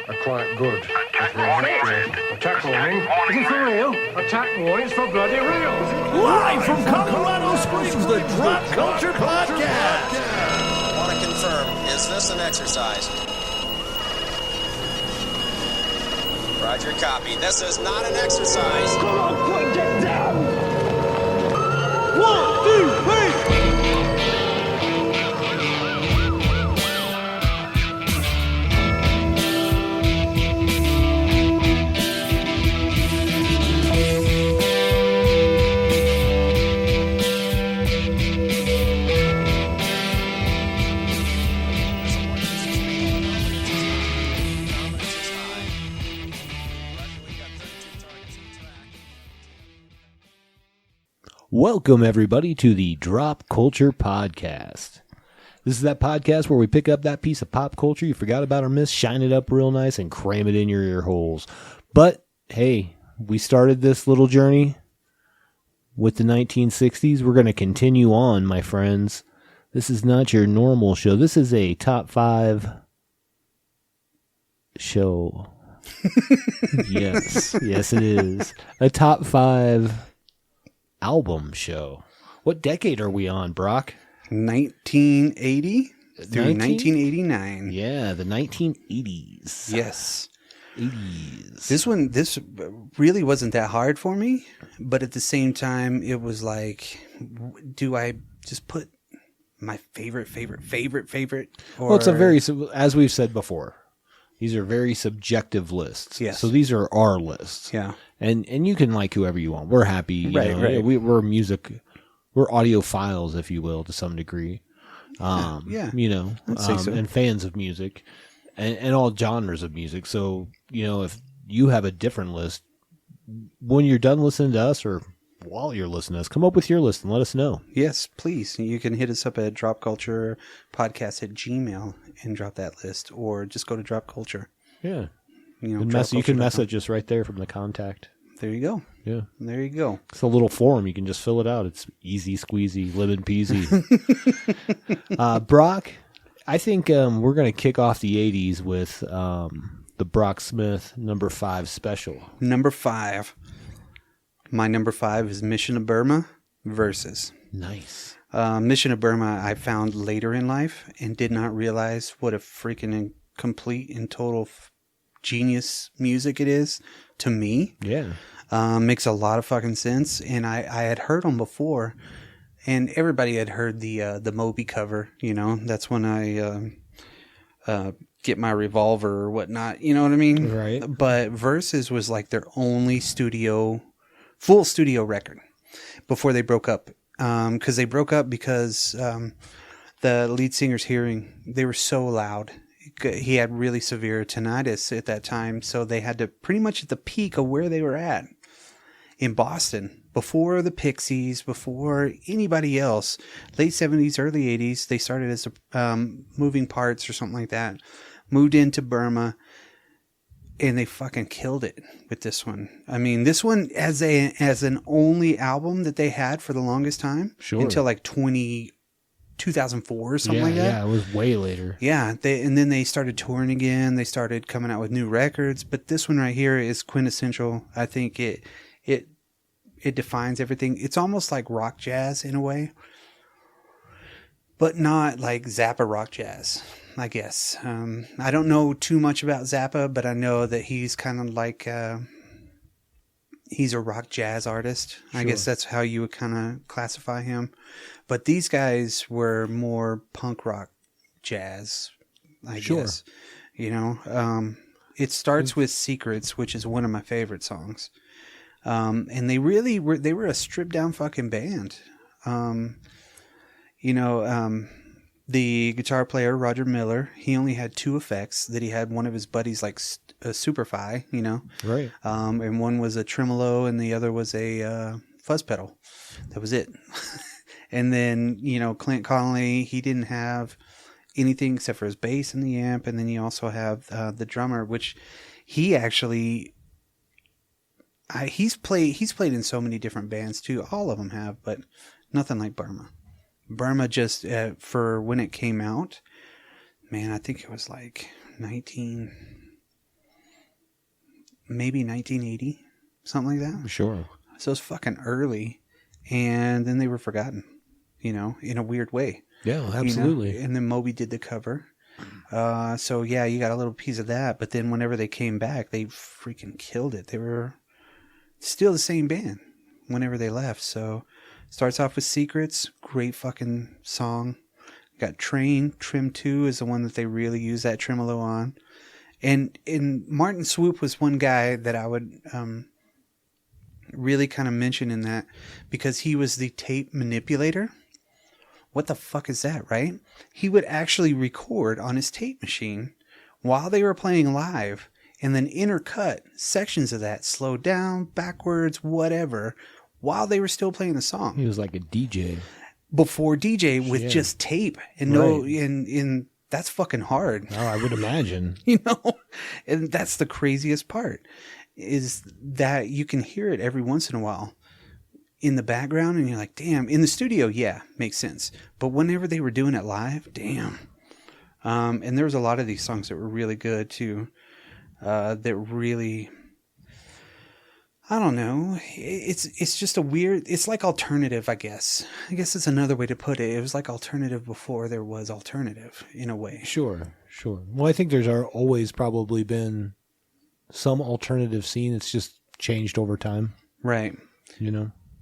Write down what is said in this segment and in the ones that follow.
are quite good. Attack warning. Is it for real? Attack warning. It's for bloody real. Live from Colorado Springs, the Drop Culture Podcast. Want to confirm, is this an exercise? Roger, copy. This is not an exercise. Come on, quick, get down! 1, 2, 3. Welcome, everybody, to the Drop Culture Podcast. This is that podcast where we pick up that piece of pop culture you forgot about or missed, shine it up real nice, and cram it in your ear holes. But, hey, we started this little journey with the 1960s. We're going to continue on, my friends. This is not your normal show. This is a top 5 show. Yes, it is. A top 5 album show. What decade are we on, Brock? 1980 through 1989. Yeah, the 1980s. Yes. 80s. This really wasn't that hard for me, but at the same time, it was like, do I just put my favorite? Or... Well, it's a very, as we've said before, these are very subjective lists. Yes. So these are our lists. Yeah. And you can like whoever you want. We're happy. You know, Right. We're audiophiles, if you will, to some degree. Yeah. You know, I'd say so. And fans of music and all genres of music. So, you know, if you have a different list, when you're done listening to us or while you're listening to us, come up with your list and let us know. Yes, please. You can hit us up at dropculturepodcast@gmail and drop that list, or just go to Drop Culture. Yeah. You know, You can message us right there from the contact. There you go. Yeah. There you go. It's a little form. You can just fill it out. It's easy squeezy, lemon peasy. Brock, I think we're going to kick off the 80s with the Brock Smith number 5 special. Number 5. My number 5 is Mission to Burma Versus. Nice. Mission to Burma I found later in life and did not realize what a freaking complete and total genius music it is to me. Yeah. Makes a lot of fucking sense. And I had heard them before, and everybody had heard the Moby cover, you know. That's when I get my revolver or whatnot, you know what I mean? Right. But Versus was like their only full studio record before they broke up. Because they broke up because the lead singer's hearing, they were so loud. He had really severe tinnitus at that time, so they had to, pretty much at the peak of where they were at in Boston, before the Pixies, before anybody else, late 70s, early 80s, they started as moving parts or something like that, moved into Burma, and they fucking killed it with this one. I mean, this one as an only album that they had for the longest time, Sure. until like 2004 or something like that. Yeah, it was way later. Yeah, and then they started touring again. They started coming out with new records, but this one right here is quintessential. I think it defines everything. It's almost like rock jazz in a way, but not like Zappa rock jazz, I guess. I don't know too much about Zappa, but I know that he's kind of like he's a rock jazz artist. Sure. I guess that's how you would kind of classify him. But these guys were more punk rock jazz, I guess. You know, it starts with Secrets, which is one of my favorite songs. And they were a stripped down fucking band. You know, the guitar player, Roger Miller, he only had 2 effects that he had. One of his buddies, like a Superfy, you know. Right. And one was a tremolo and the other was a fuzz pedal. That was it. And then, you know, Clint Connolly, he didn't have anything except for his bass and the amp. And then you also have the drummer, which he actually, he's played in so many different bands too. All of them have, but nothing like Burma. Burma just, for when it came out, man, I think it was like maybe 1980, something like that. Sure. So it's fucking early, and then they were forgotten, in a weird way. Yeah, absolutely. And then Moby did the cover. So yeah, you got a little piece of that. But then whenever they came back, they freaking killed it. They were still the same band whenever they left. So starts off with Secrets, great fucking song. Got Train, Trim 2 is the one that they really use that tremolo on. And Martin Swoop was one guy that I would really kind of mention in that, because he was the tape manipulator. What the fuck is that, right? He would actually record on his tape machine while they were playing live, and then intercut sections of that, slowed down, backwards, whatever, while they were still playing the song. He was like a DJ. Before DJ with just tape. And and that's fucking hard. Oh, I would imagine. And that's the craziest part, is that you can hear it every once in a while in the background, and you're like, damn. In the studio, yeah, makes sense. But whenever they were doing it live, damn. And there was a lot of these songs that were really good too. That really, I don't know. It's just a weird. It's like alternative, I guess. I guess it's another way to put it. It was like alternative before there was alternative, in a way. Sure. Well, I think there's always probably been some alternative scene. It's just changed over time, Right.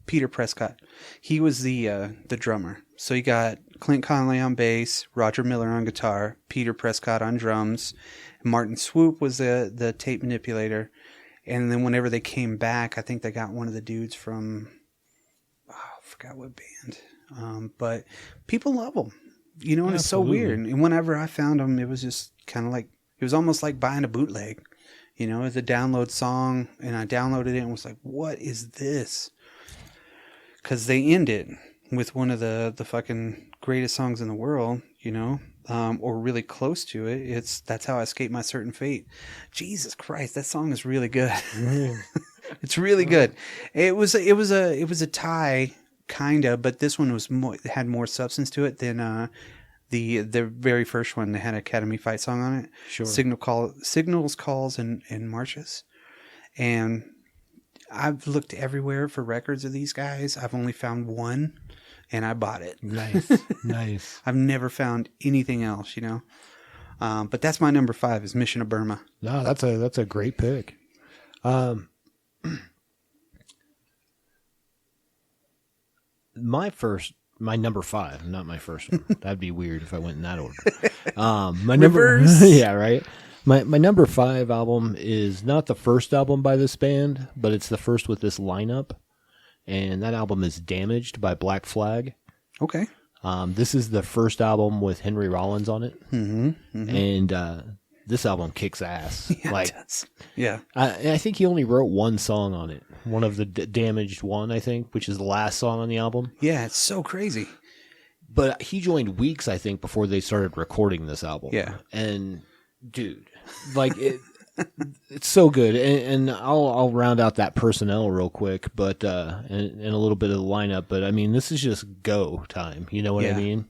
Peter Prescott. He was the drummer. So you got Clint Conley on bass, Roger Miller on guitar, Peter Prescott on drums. Martin Swoop was the tape manipulator. And then whenever they came back, I think they got one of the dudes from, I forgot what band. But people love them, and it's so weird. And whenever I found them, it was just kind of like, it was almost like buying a bootleg, it's a download song. And I downloaded it and was like, what is this? Because they end it with one of the fucking greatest songs in the world, or really close to it. It's That's How I Escape My Certain Fate. Jesus Christ, that song is really good. It's really good. It was a tie, kinda, but this one was had more substance to it than the very first one that had an Academy fight song on it. Sure. Signals, Calls, and Marches. And I've looked everywhere for records of these guys. I've only found one, and I bought it. Nice. I've never found anything else, But that's my number 5 is Mission of Burma. No, that's a great pick. My number 5, not my first one. That'd be weird if I went in that order. My Reverse. number, yeah, right. My number 5 album is not the first album by this band, but it's the first with this lineup, and that album is Damaged by Black Flag. Okay. This is the first album with Henry Rollins on it, and this album kicks ass. Yeah, it does. Yeah. I think he only wrote one song on it, one of the Damaged one, I think, which is the last song on the album. Yeah, it's so crazy. But he joined weeks, I think, before they started recording this album. Yeah. And dude, like it's so good. And I'll round out that personnel real quick, but and a little bit of the lineup. But I mean, this is just go time. You know what I mean?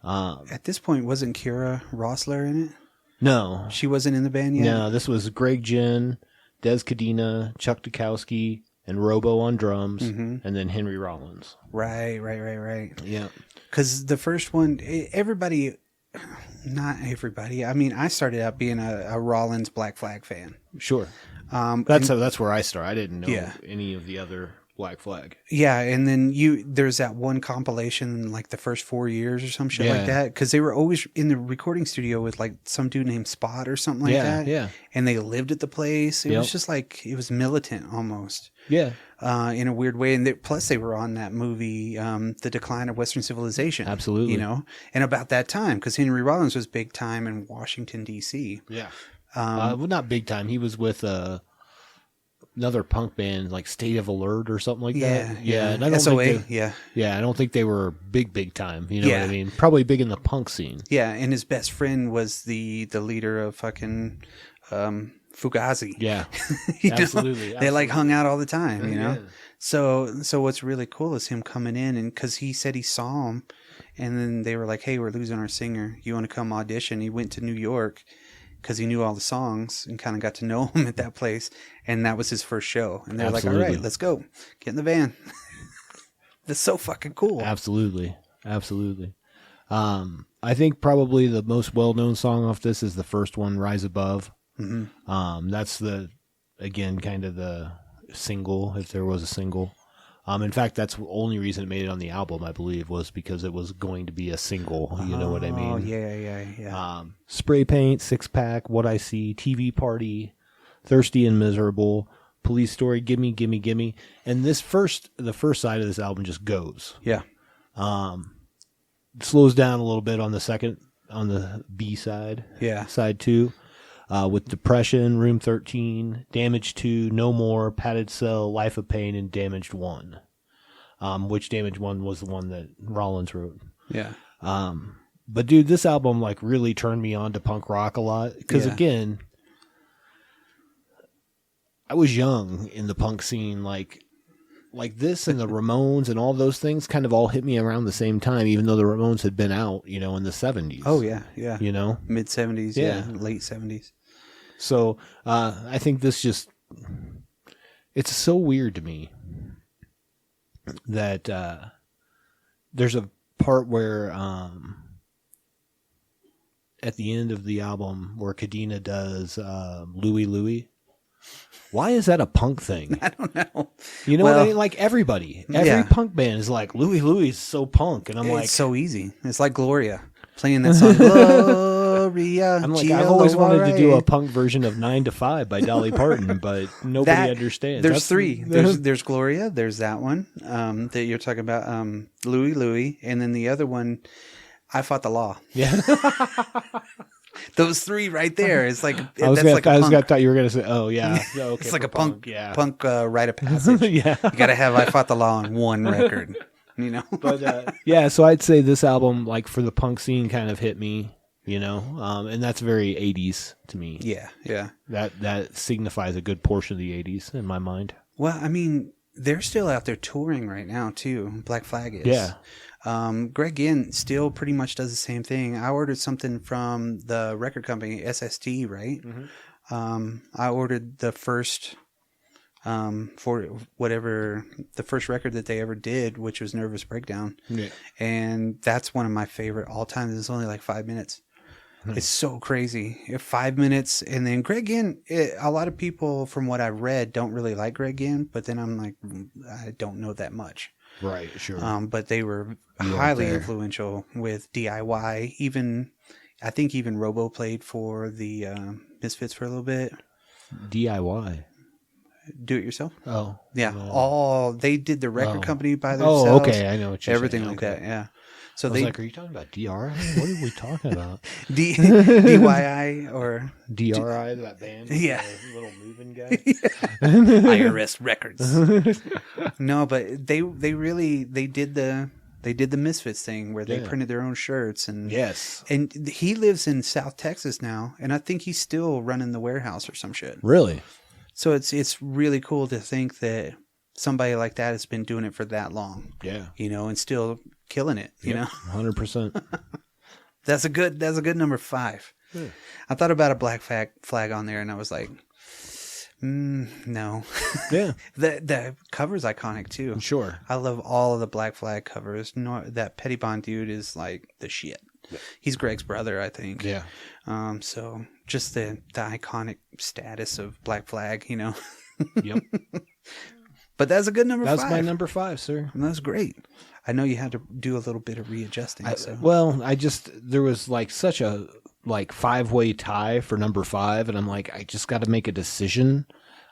At this point, wasn't Kira Rossler in it? No, She wasn't in the band yet? no. This was Greg Ginn, Des Cadena, Chuck Dukowski, and Robo on drums, and then Henry Rollins. Right. Yeah. Because the first one, everybody, not everybody. I mean, I started out being a Rollins Black Flag fan. Sure. That's where I started. I didn't know any of the other Black Flag. Yeah, and then there's that one compilation, like the first 4 years or some shit like that, because they were always in the recording studio with like some dude named Spot or something like that. Yeah. And they lived at the place. It was just like, it was militant almost. Yeah. In a weird way. And plus they were on that movie, The Decline of Western Civilization. Absolutely. And about that time, because Henry Rollins was big time in Washington, D.C. Yeah. Well, not big time. He was with another punk band, like State of Alert or something like that. Yeah. And I don't SOA, think I don't think they were big time. You know what I mean? Probably big in the punk scene. Yeah, and his best friend was the leader of fucking Fugazi. Yeah. Absolutely. They like hung out all the time, Yeah. So what's really cool is him coming in, and because he said he saw him, and then they were like, hey, we're losing our singer. You want to come audition? He went to New York, because he knew all the songs and kind of got to know him at that place. And that was his first show. And they're like, all Absolutely. right, let's go. Get in the van. That's so fucking cool. Absolutely. I think probably the most well-known song off this is the first one, Rise Above. That's again, kind of the single, if there was a single. In fact, that's the only reason it made it on the album, I believe, was because it was going to be a single. You know what I mean? Oh, yeah. Spray Paint, Six Pack, What I See, TV Party, Thirsty and Miserable, Police Story, Gimme, Gimme, Gimme. And the first side of this album just goes. Yeah. Slows down a little bit on the B side. Yeah. Side 2. With Depression, Room 13, Damaged 2, No More, Padded Cell, Life of Pain, and Damaged 1. Which Damaged 1 was the one that Rollins wrote. Yeah. But dude, this album like really turned me on to punk rock a lot. Because again, I was young in the punk scene. Like this and the Ramones and all those things kind of all hit me around the same time, even though the Ramones had been out, in the 70s. Oh, yeah. You know? Mid 70s, Yeah. late 70s. So I think this it's so weird to me that there's a part where at the end of the album where Kadena does Louie Louie. Why is that a punk thing? I don't know. You know what I mean? Like every punk band is like, Louie Louie is so punk. And I'm like, it's so easy. It's like Gloria playing that song. Gloria. I'm like, I've always wanted to do a punk version of 9 to 5 by Dolly Parton, but nobody understands. There's three. There's Gloria. There's that one that you're talking about. Louie Louie. And then the other one, I Fought the Law. Yeah. Those three right there. It's like, I thought you were going to say, oh, yeah. Okay, it's like a punk rite of passage. Yeah. You got to have I Fought the Law on one record, But so I'd say this album, like for the punk scene, kind of hit me, and that's very 80s to me. Yeah. That signifies a good portion of the 80s in my mind. Well, I mean, they're still out there touring right now, too. Black Flag is. Yeah. Greg Ginn still pretty much does the same thing. I ordered something from the record company, SST, right? Mm-hmm. I ordered the first, for whatever, the first record that they ever did, which was Nervous Breakdown. Yeah. And that's one of my favorite all time. It's only like 5 minutes. It's so crazy. 5 minutes. And then Greg Ginn, a lot of people from what I've read don't really like Greg Ginn, but then I'm like, I don't know that much. Right, sure. But they were highly influential with DIY. I think even Robo played for the Misfits for a little bit. DIY. Do it yourself? Oh. Yeah. They did the record company by themselves. Oh, okay. I know what you're Everything saying. like that, yeah. So I was like, are you talking about DRI? What are we talking about? DYI or DRI, that band? Yeah. The little moving guy? IRS Records. No, but they did the Misfits thing where they printed their own shirts and yes. And he lives in South Texas now, and I think he's still running the warehouse or some shit. Really? So it's really cool to think that somebody like that has been doing it for that long. Yeah. And still killing it, 100%. That's a good number 5. Yeah. I thought about a Black Flag on there and I was like, no. Yeah. The cover's iconic too. Sure. I love all of the Black Flag covers. That Petty Bond dude is like the shit. Yeah. He's Greg's brother, I think. Yeah. So just the iconic status of Black Flag, Yep. But that's a good number 5. That's my number 5, sir. And that's great. I know you had to do a little bit of readjusting. There was like such a 5-way tie for number 5, and I'm like, I just got to make a decision.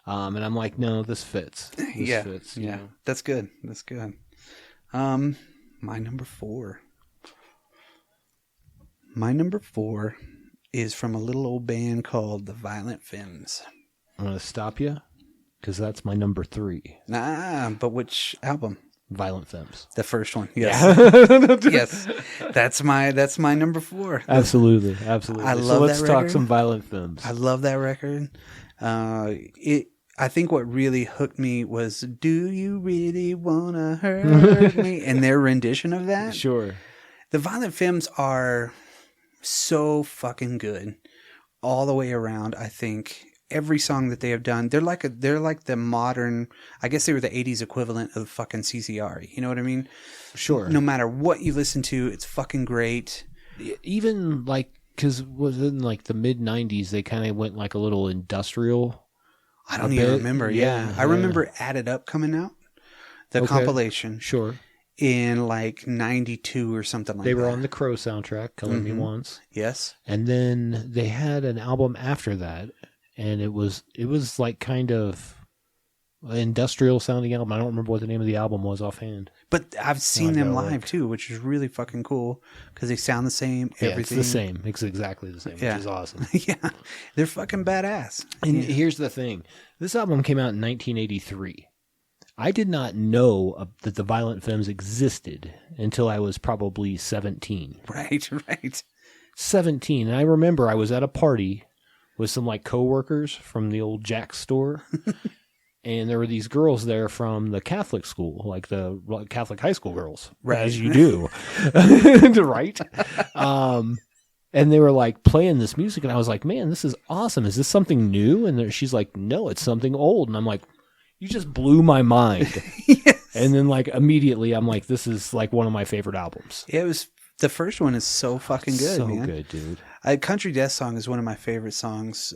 And I'm like, no, this fits. This fits. Yeah. That's good. That's good. My number 4. My number 4 is from a little old band called the Violent Femmes. I'm going to stop you because that's my number 3. But which album? Violent Femmes. The first one. Yes. Yes. That's my number 4. Absolutely. I love so let's that talk record. some Violent Femmes. I love that record. I think what really hooked me was "Do You Really Wanna Hurt Me?" and their rendition of that. Sure. The Violent Femmes are so fucking good. all the way around. I think every song that they have done, they're like the modern. I guess they were the '80s equivalent of fucking CCR. You know what I mean? Sure. No matter what you listen to, it's fucking great. Even like, because within like the mid '90s, they kind of went like a little industrial. I don't even remember. Yeah. I remember Added Up coming out, the compilation. Sure. In like 92 or something like that. They were on the Crow soundtrack, Color Me Once. Yes. And then they had an album after that, and it was like kind of an industrial sounding album. I don't remember what the name of the album was offhand. But I've seen them live too, which is really fucking cool because they sound the same. Everything. Yeah, it's the same. It's exactly the same, which is awesome. Yeah, they're fucking badass. And here's the thing: this album came out in 1983. I did not know that the Violent Femmes existed until I was probably 17. Right. 17. And I remember I was at a party with some like coworkers from the old Jack's store. And there were these girls there from the Catholic school, like the Catholic high school girls, right. As you do. Right. And they were like playing this music. And I was like, man, this is awesome. Is this something new? And she's like, no, it's something old. And I'm like, you just blew my mind. Yes. And then like immediately I'm like, this is like one of my favorite albums. It was, the first one is so fucking good, man. So good, dude. Country Death Song is one of my favorite songs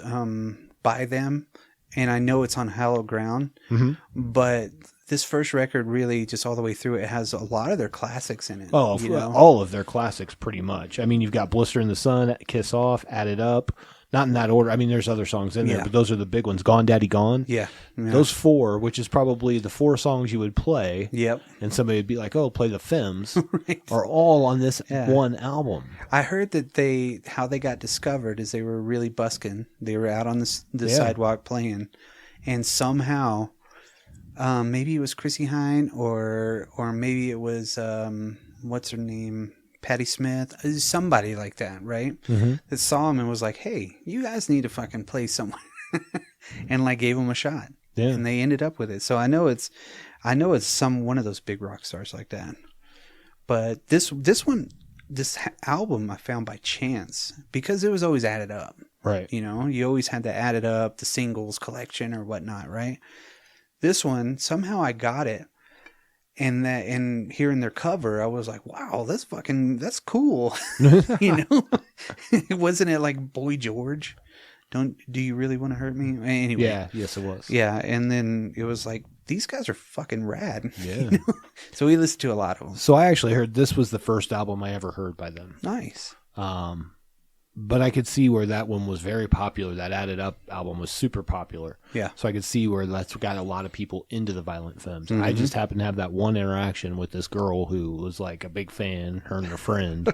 by them. And I know it's on hallowed ground. Mm-hmm. But this first record really just all the way through, it has a lot of their classics in it. Oh, all of their classics pretty much. I mean, you've got Blister in the Sun, Kiss Off, Added Up. Not in that order. I mean, there's other songs in there, but those are the big ones. Gone Daddy Gone. Yeah. Those four, which is probably the four songs you would play. Yep. And somebody would be like, oh, play the Femmes. Right. Are all on this one album. I heard that how they got discovered is they were really busking. They were out on the sidewalk playing. And somehow, maybe it was Chrissy Hine or maybe it was, what's her name? Patti Smith, somebody like that, right? Mm-hmm. That saw him and was like, hey, you guys need to fucking play somewhere. And like gave him a shot. Yeah. And they ended up with it. So I know it's one of those big rock stars like that. But this album I found by chance because it was always added up. Right. You know, you always had to add it up, the singles collection or whatnot, right? This one, somehow I got it. And hearing their cover, I was like, wow, that's cool. You know, wasn't it like Boy George? Do you really want to hurt me? Anyway. Yeah. Yes, it was. Yeah. And then it was like, these guys are fucking rad. Yeah. You know? So we listened to a lot of them. So I actually heard this was the first album I ever heard by them. Nice. But I could see where that one was very popular. That Added Up album was super popular. Yeah. So I could see where that's got a lot of people into the Violent Femmes. Mm-hmm. I just happened to have that one interaction with this girl who was like a big fan, her and her friend.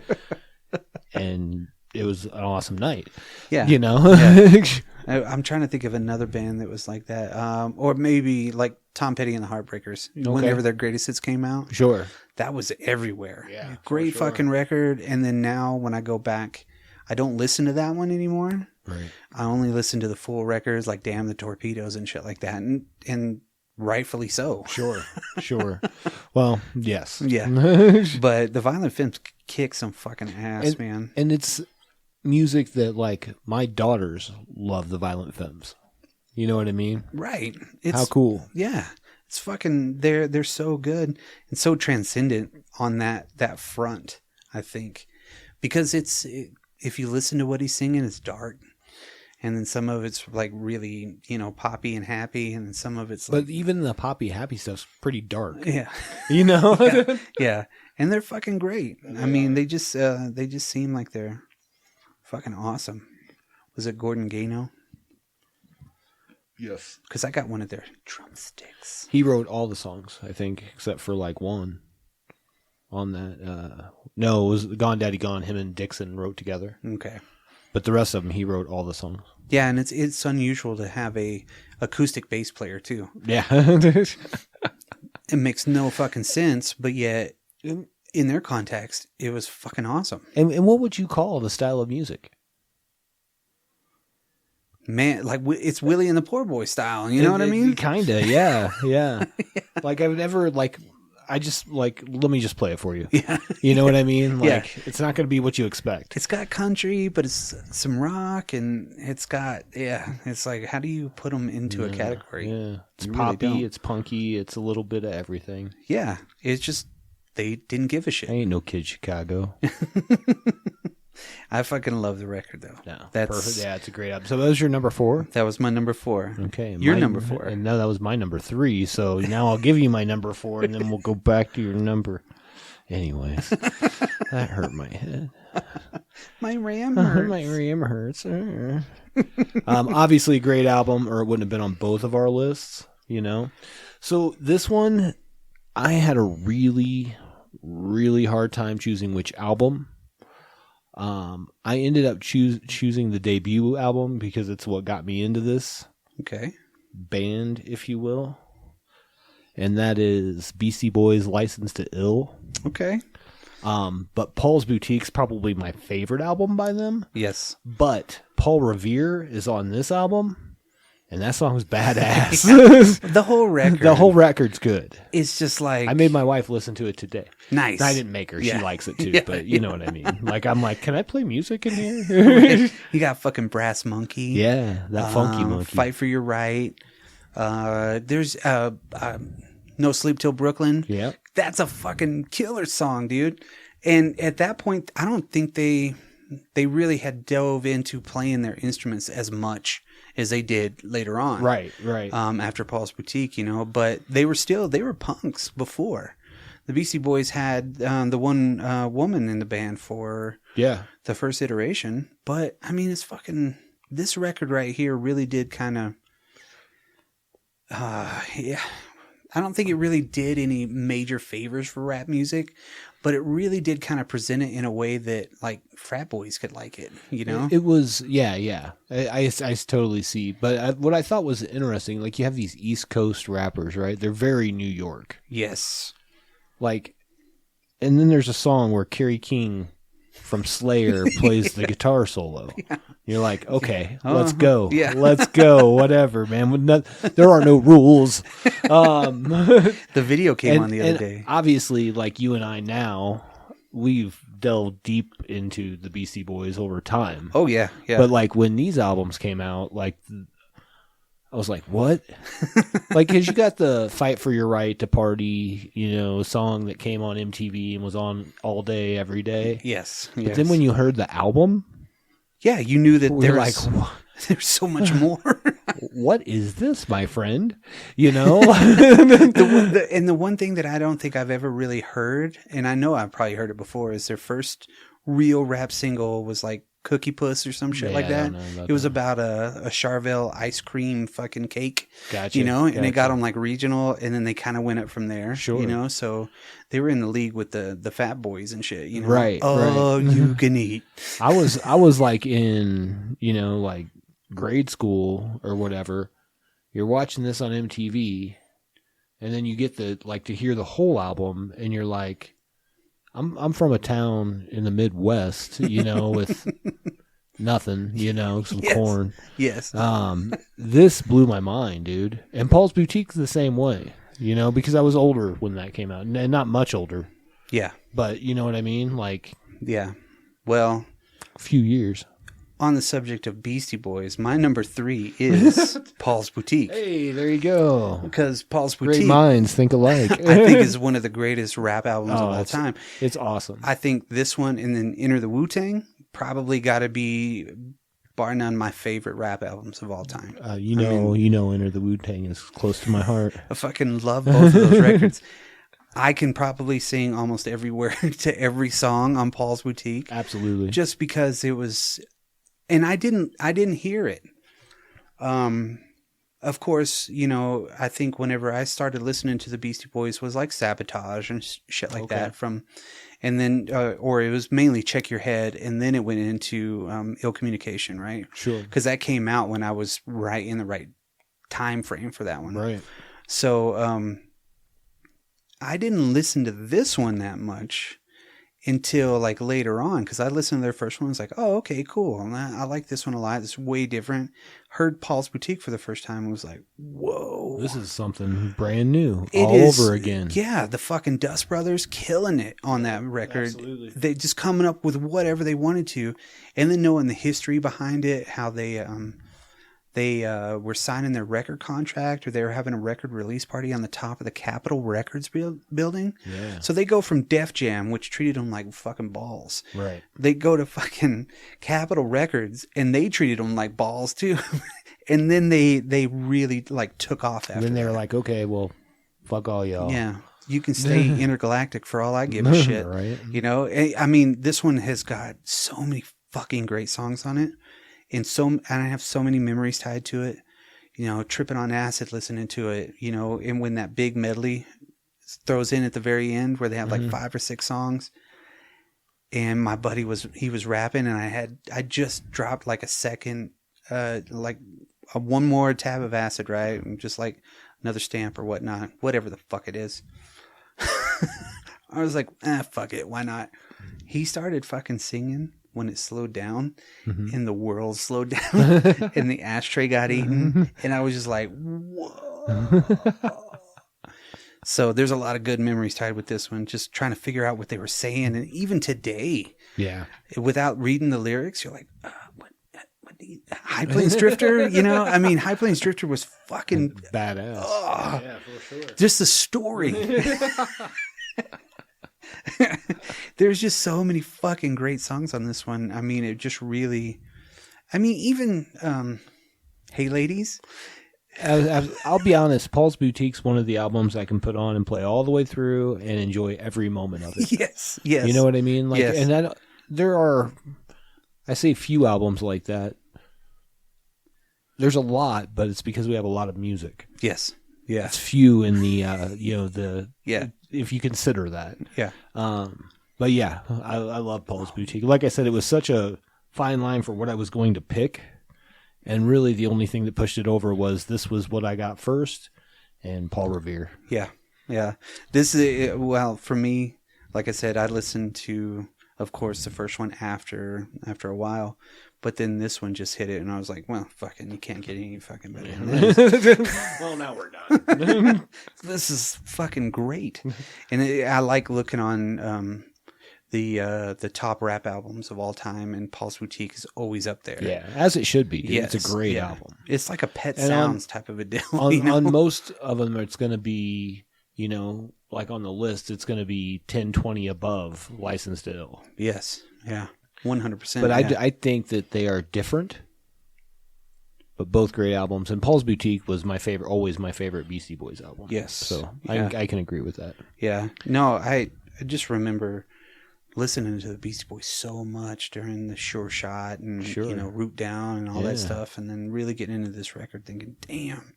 And it was an awesome night. Yeah. You know? Yeah. I'm trying to think of another band that was like that. Or maybe like Tom Petty and the Heartbreakers. Okay. Whenever their greatest hits came out. Sure. That was everywhere. Yeah. Great fucking record. And then now when I go back, I don't listen to that one anymore. Right. I only listen to the full records like Damn the Torpedoes and shit like that. And rightfully so. Sure. Sure. Well, yes. Yeah. But the Violent Femmes kick some fucking ass, man. And it's music that like my daughters love the Violent Femmes. You know what I mean? Right. How cool. Yeah. It's fucking, they're so good and so transcendent on that front, I think. Because if you listen to what he's singing, it's dark. And then some of it's like really, you know, poppy and happy. And then some of it's like... But even the poppy happy stuff's pretty dark. Yeah. You know? Yeah. And they're fucking great. I mean, they just seem like they're fucking awesome. Was it Gordon Gano? Yes. Because I got one of their drumsticks. He wrote all the songs, I think, except for like one. On that, no, it was Gone Daddy Gone. Him and Dixon wrote together. Okay, but the rest of them, he wrote all the songs. Yeah, and it's unusual to have a acoustic bass player too. Yeah, it makes no fucking sense, but yet in their context, it was fucking awesome. And what would you call the style of music? Man, like it's Willie and the Poor Boy style. You know what I mean? Kinda, yeah, yeah. Like I've never like. I just like, let me just play it for you. Yeah. You know what I mean? Like, Yeah. it's not going to be what you expect. It's got country, but it's some rock, and it's got, it's like, how do you put them into a category? Yeah. It's You really poppy, don't. it's punky, it's a little bit of everything. Yeah. It's just, they didn't give a shit. I ain't no Kid Chicago. I fucking love the record, though. No. That's Perfect. Yeah, it's a great album. So that was your number 4? That was my number 4. Okay. Your mine- number 4. And no, that was my number 3. So now I'll give you my number 4, and then we'll go back to your number. Anyways, that hurt my head. My Ram hurts. My ram hurts. Obviously, a great album, or it wouldn't have been on both of our lists, you know? So this one, I had a really, really hard time choosing which album. I ended up choosing the debut album because it's what got me into this Okay. band, if you will. And that is Beastie Boys' License to Ill. Okay. But Paul's Boutique's probably my favorite album by them. Yes. But Paul Revere is on this album, and that song's badass. The whole record. The whole record's good. It's just like. I made my wife listen to it today. Nice. I didn't make her. Yeah. She likes it too, Yeah, but you know what I mean. Like, I'm like, can I play music in here? You got fucking Brass Monkey. Yeah, that funky monkey. Fight for Your Right. There's No Sleep Till Brooklyn. Yeah. That's a fucking killer song, dude. And at that point, I don't think they really had dove into playing their instruments as much as they did later on. Right. After Paul's Boutique, you know, but they were punks before. The Beastie Boys had the one woman in the band for the first iteration. But, I mean, it's fucking... This record right here really did kind of... I don't think it really did any major favors for rap music, but it really did kind of present it in a way that, like, frat boys could like it, you know? It was, yeah. I totally see. But what I thought was interesting, like, you have these East Coast rappers, right? They're very New York. Yes. Like, and then there's a song where Kerry King from Slayer plays the guitar solo. Yeah. You're like, okay, let's go. Yeah. Let's go. Whatever, man. There are no rules. The video came on the other day. Obviously, like you and I now, we've delved deep into the Beastie Boys over time. Oh, yeah. But like when these albums came out, like I was like, what? Like, because you got the Fight for Your Right to Party, you know, song that came on MTV and was on all day, every day. Yes. But then when you heard the album, yeah, you knew that you're like, there's so much more. What is this, my friend? You know? The one thing that I don't think I've ever really heard, and I know I've probably heard it before, is their first real rap single was like Cookie Puss or some shit like I that. don't know about It was that. about a Charvel ice cream fucking cake. Gotcha. You know, and it got Gotcha. them like regional, and then they kind of went up from there. Sure. You know, so they were in the league with the Fat Boys and shit. You know, Right, Oh, you can eat. I was like in, you know, like grade school or whatever. You're watching this on MTV, and then you get to hear the whole album, and you're like, I'm from a town in the Midwest, you know, with nothing, you know, some Yes. corn. Yes. This blew my mind, dude. And Paul's Boutique's the same way, you know, because I was older when that came out, and not much older, Yeah. but you know what I mean, like Yeah. Well, a few years. on the subject of Beastie Boys, my number 3 is Paul's Boutique. Hey, there you go. Because Paul's Great Boutique, minds think alike. I think, is one of the greatest rap albums of all it's- time. It's awesome. I think this one and then Enter the Wu-Tang probably got to be, bar none, my favorite rap albums of all time. You know, Enter the Wu-Tang is close to my heart. I fucking love both of those records. I can probably sing almost every word to every song on Paul's Boutique. Absolutely. Just because it was, and I didn't hear it. Of course, you know, I think whenever I started listening to the Beastie Boys was like Sabotage and shit like that and then, or it was mainly Check Your Head, and then it went into Ill Communication, right? Sure. Because that came out when I was right in the right time frame for that one. Right. So, I didn't listen to this one that much. until like later on, because I listened to their first one. I was like, oh, okay, cool. And I like this one a lot. It's way different. Heard Paul's Boutique for the first time and was like, whoa. This is something brand new It all is- over again. Yeah, the fucking Dust Brothers killing it on that record. Absolutely. They just coming up with whatever they wanted to, and then knowing the history behind it, how they were signing their record contract, or they were having a record release party on the top of the Capitol Records building. Yeah. So they go from Def Jam, which treated them like fucking balls. Right. They go to fucking Capitol Records, and they treated them like balls too. And then they really like took off after And then they were that. like, okay, well, fuck all y'all. Yeah, you can stay intergalactic for all I give a shit. Right. You know, I mean, this one has got so many fucking great songs on it, and I have so many memories tied to it. You know, tripping on acid, listening to it. You know, and when that big medley throws in at the very end, where they have like 5 or 6 songs, and my buddy was rapping, and I just dropped like a second, one more tab of acid, right? And just like another stamp or whatnot, whatever the fuck it is. I was like, fuck it, why not? He started fucking singing when it slowed down, and the world slowed down, and the ashtray got eaten, and I was just like, whoa. So there's a lot of good memories tied with this one, just trying to figure out what they were saying. And even today, Yeah. without reading the lyrics, you're like, what High Plains Drifter? You know, I mean, High Plains Drifter was fucking Badass. oh, Yeah, for sure. just the story. There's just so many fucking great songs on this one. I mean, it just really, I mean, even Hey Ladies. I'll be honest, Paul's Boutique's one of the albums I can put on and play all the way through and enjoy every moment of it. Yes. You know what I mean? Like, Yes. and there are, I say few albums like that. There's a lot, but it's because we have a lot of music. Yes. Yeah. It's few in the, Yeah. if you consider that. Yeah. But yeah, I love Paul's Boutique. Like I said, it was such a fine line for what I was going to pick. And really the only thing that pushed it over was this was what I got first, and Paul Revere. Yeah. Yeah. This is, well, for me, like I said, I listened to, of course, the first one after a while, but then this one just hit it, and I was like, well, fucking, you can't get any fucking better than this. Well, now we're done. This is fucking great. And I like looking on the top rap albums of all time, and Paul's Boutique is always up there. Yeah, as it should be. Dude. Yes, It's a great yeah. album. It's like a Pet And Sounds type of a deal. On, you know? on most of them, it's going to be, like on the list, it's going to be 10, 20 above Licensed to Ill. Yes. Yeah. 100%. But yeah. I think that they are different, but both great albums. And Paul's Boutique was always my favorite Beastie Boys album. Yes. So Yeah. I can agree with that. Yeah. No, I just remember listening to the Beastie Boys so much during the Sure Shot and, Sure. Root Down and all Yeah. that stuff. And then really getting into this record thinking, damn,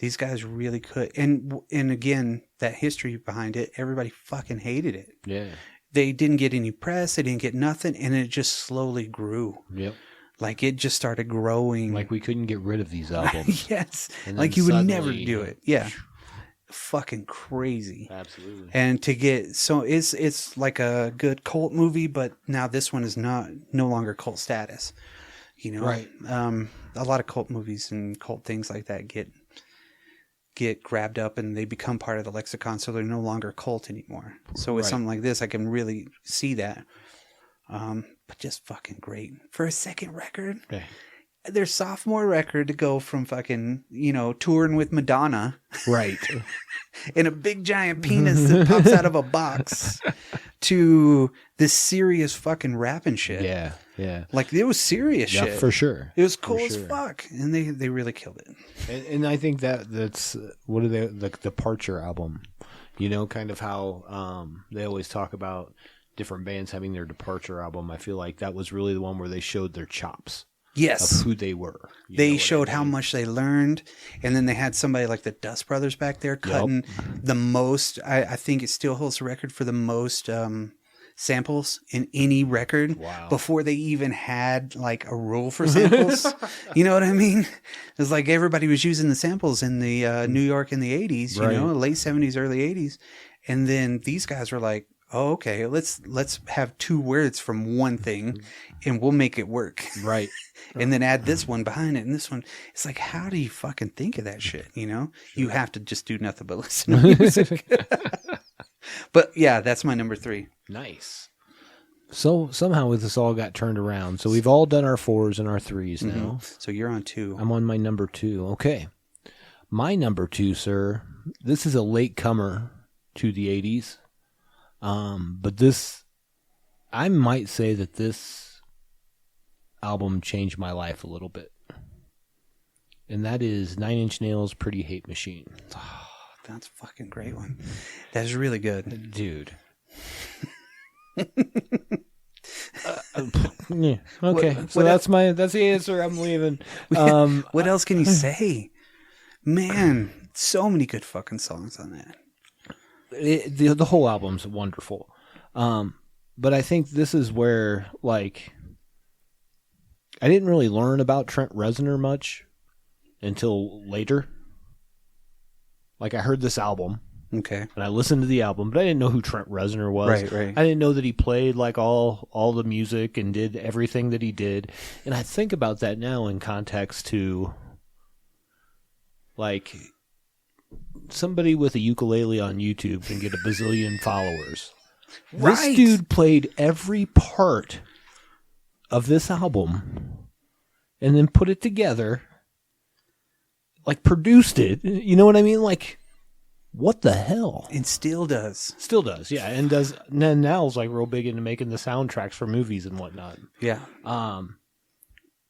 these guys really could. And again, that history behind it, everybody fucking hated it. Yeah. They didn't get any press. They didn't get nothing. And it just slowly grew. Yep. Like it just started growing. Like we couldn't get rid of these albums. Yes. And Like then you would never suddenly- do it. Yeah. Fucking crazy. Absolutely. And to get so it's like a good cult movie, but now this one is no longer cult status. Right. A lot of cult movies and cult things like that get grabbed up and they become part of the lexicon, so they're no longer cult anymore. So with Right. something like this, I can really see that. But just fucking great for a second record. Okay. Their sophomore record to go from fucking touring with Madonna. Right. And a big giant penis that pops out of a box to this serious fucking rapping shit. Yeah. Yeah. Like it was serious Yeah, shit. for sure. It was cool For as sure. fuck. And they really killed it. And I think that's what are the Departure album, kind of how they always talk about different bands having their Departure album. I feel like that was really the one where they showed their chops Yes. of who they were. You know They what I showed how mean? much they learned. And then they had somebody like the Dust Brothers back there cutting the most. I think it still holds the record for the most samples in any record. Wow. Before they even had like a rule for samples. You know what I mean? It's like everybody was using the samples in the New York in the 80s, Right. late 70s, early 80s. And then these guys were like, oh, okay, let's have two words from one thing, and we'll make it work. Right. And then add this one behind it and this one. It's like, how do you fucking think of that shit? You know, you have to just do nothing but listen to music. But yeah, that's my number 3. Nice. So somehow this all got turned around. So we've all done our 4s and our 3s now. So you're on 2. I'm on my number 2. Okay. My number 2, sir. This is a late comer to the 80s. But this, I might say that this album changed my life a little bit. And that is 9 Inch Nails' Pretty Hate Machine. Oh, that's a fucking great one. That's really good. Dude. Yeah. Okay. So that's the answer. I'm leaving. What else can you say? Man, so many good fucking songs on that. The whole album's wonderful. But I think this is where, like, I didn't really learn about Trent Reznor much until later. Like, I heard this album. Okay. And I listened to the album, but I didn't know who Trent Reznor was. Right. I didn't know that he played, like, all the music and did everything that he did. And I think about that now in context to, like, somebody with a ukulele on YouTube can get a bazillion followers. Right. This dude played every part of this album and then put it together, like produced it. You know what I mean? Like, what the hell? And still does. Still does, yeah. And does now's like real big into making the soundtracks for movies and whatnot. Yeah.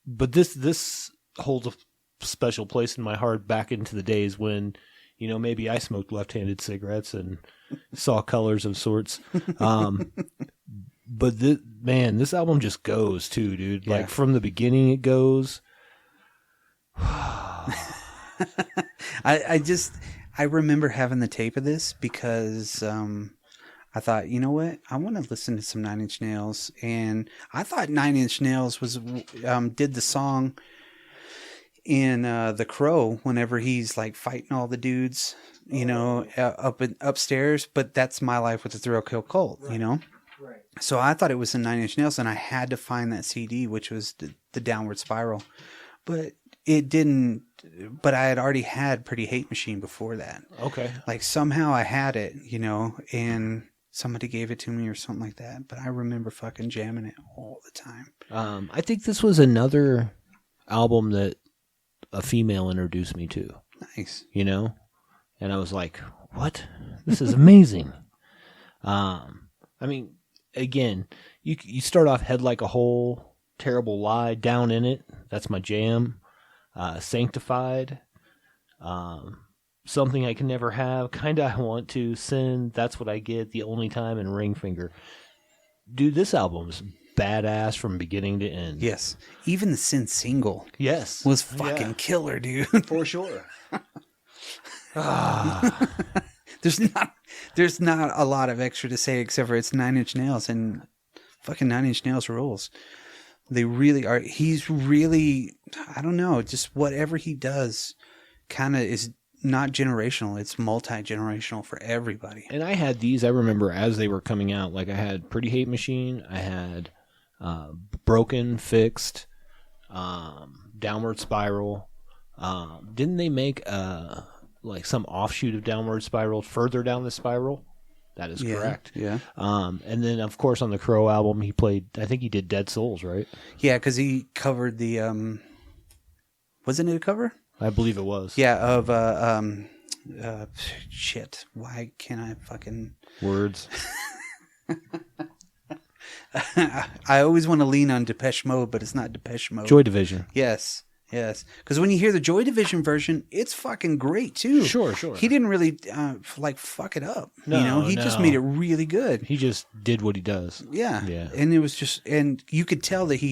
But this holds a special place in my heart back into the days when, you know, maybe I smoked left-handed cigarettes and saw colors of sorts. But this album just goes too, dude. Yeah. Like from the beginning, it goes. I remember having the tape of this because I thought, you know what, I want to listen to some 9 Inch Nails, and I thought 9 Inch Nails was did the song in The Crow whenever he's like fighting all the dudes, you know, upstairs. But that's My Life with the Thrill Kill Cult, you know. Right. So I thought it was in 9 Inch Nails, and I had to find that CD, which was the Downward Spiral. But it didn't. But I had already had Pretty Hate Machine before that. Okay. Like somehow I had it, you know, and somebody gave it to me or something like that. But I remember fucking jamming it all the time. I think this was another album that a female introduced me to. Nice. You know? And I was like, what? This is amazing. I mean, again, you start off Head Like a Hole, Terrible Lie, Down in It. That's my jam. Sanctified. Something I Can Never Have. Kinda I Want to. Sin. That's What I Get. The Only Time. And Ring Finger. Dude, this album's badass from beginning to end. Yes. Even the Sin single. Yes. Was fucking killer, dude. For sure. There's not a lot of extra to say except for it's 9 Inch Nails, and fucking 9 Inch Nails rules. They really are. He's really, I don't know, just whatever he does kind of is not generational. It's multi-generational for everybody. And I had these, I remember, as they were coming out. Like, I had Pretty Hate Machine. I had Broken, Fixed, Downward Spiral. Didn't they make like some offshoot of Downward Spiral further down the spiral? That is correct. Yeah. And then, of course, on the Crow album, he played, I think he did Dead Souls, right? Yeah, because he covered the, wasn't it a cover? I believe it was. Yeah, of, shit. Why can't I fucking... Words. I always want to lean on Depeche Mode, but it's not Depeche Mode. Joy Division. Yes. Because when you hear the Joy Division version, it's fucking great too. Sure. He didn't really like fuck it up. He just made it really good. He just did what he does. Yeah. And it was just, and you could tell that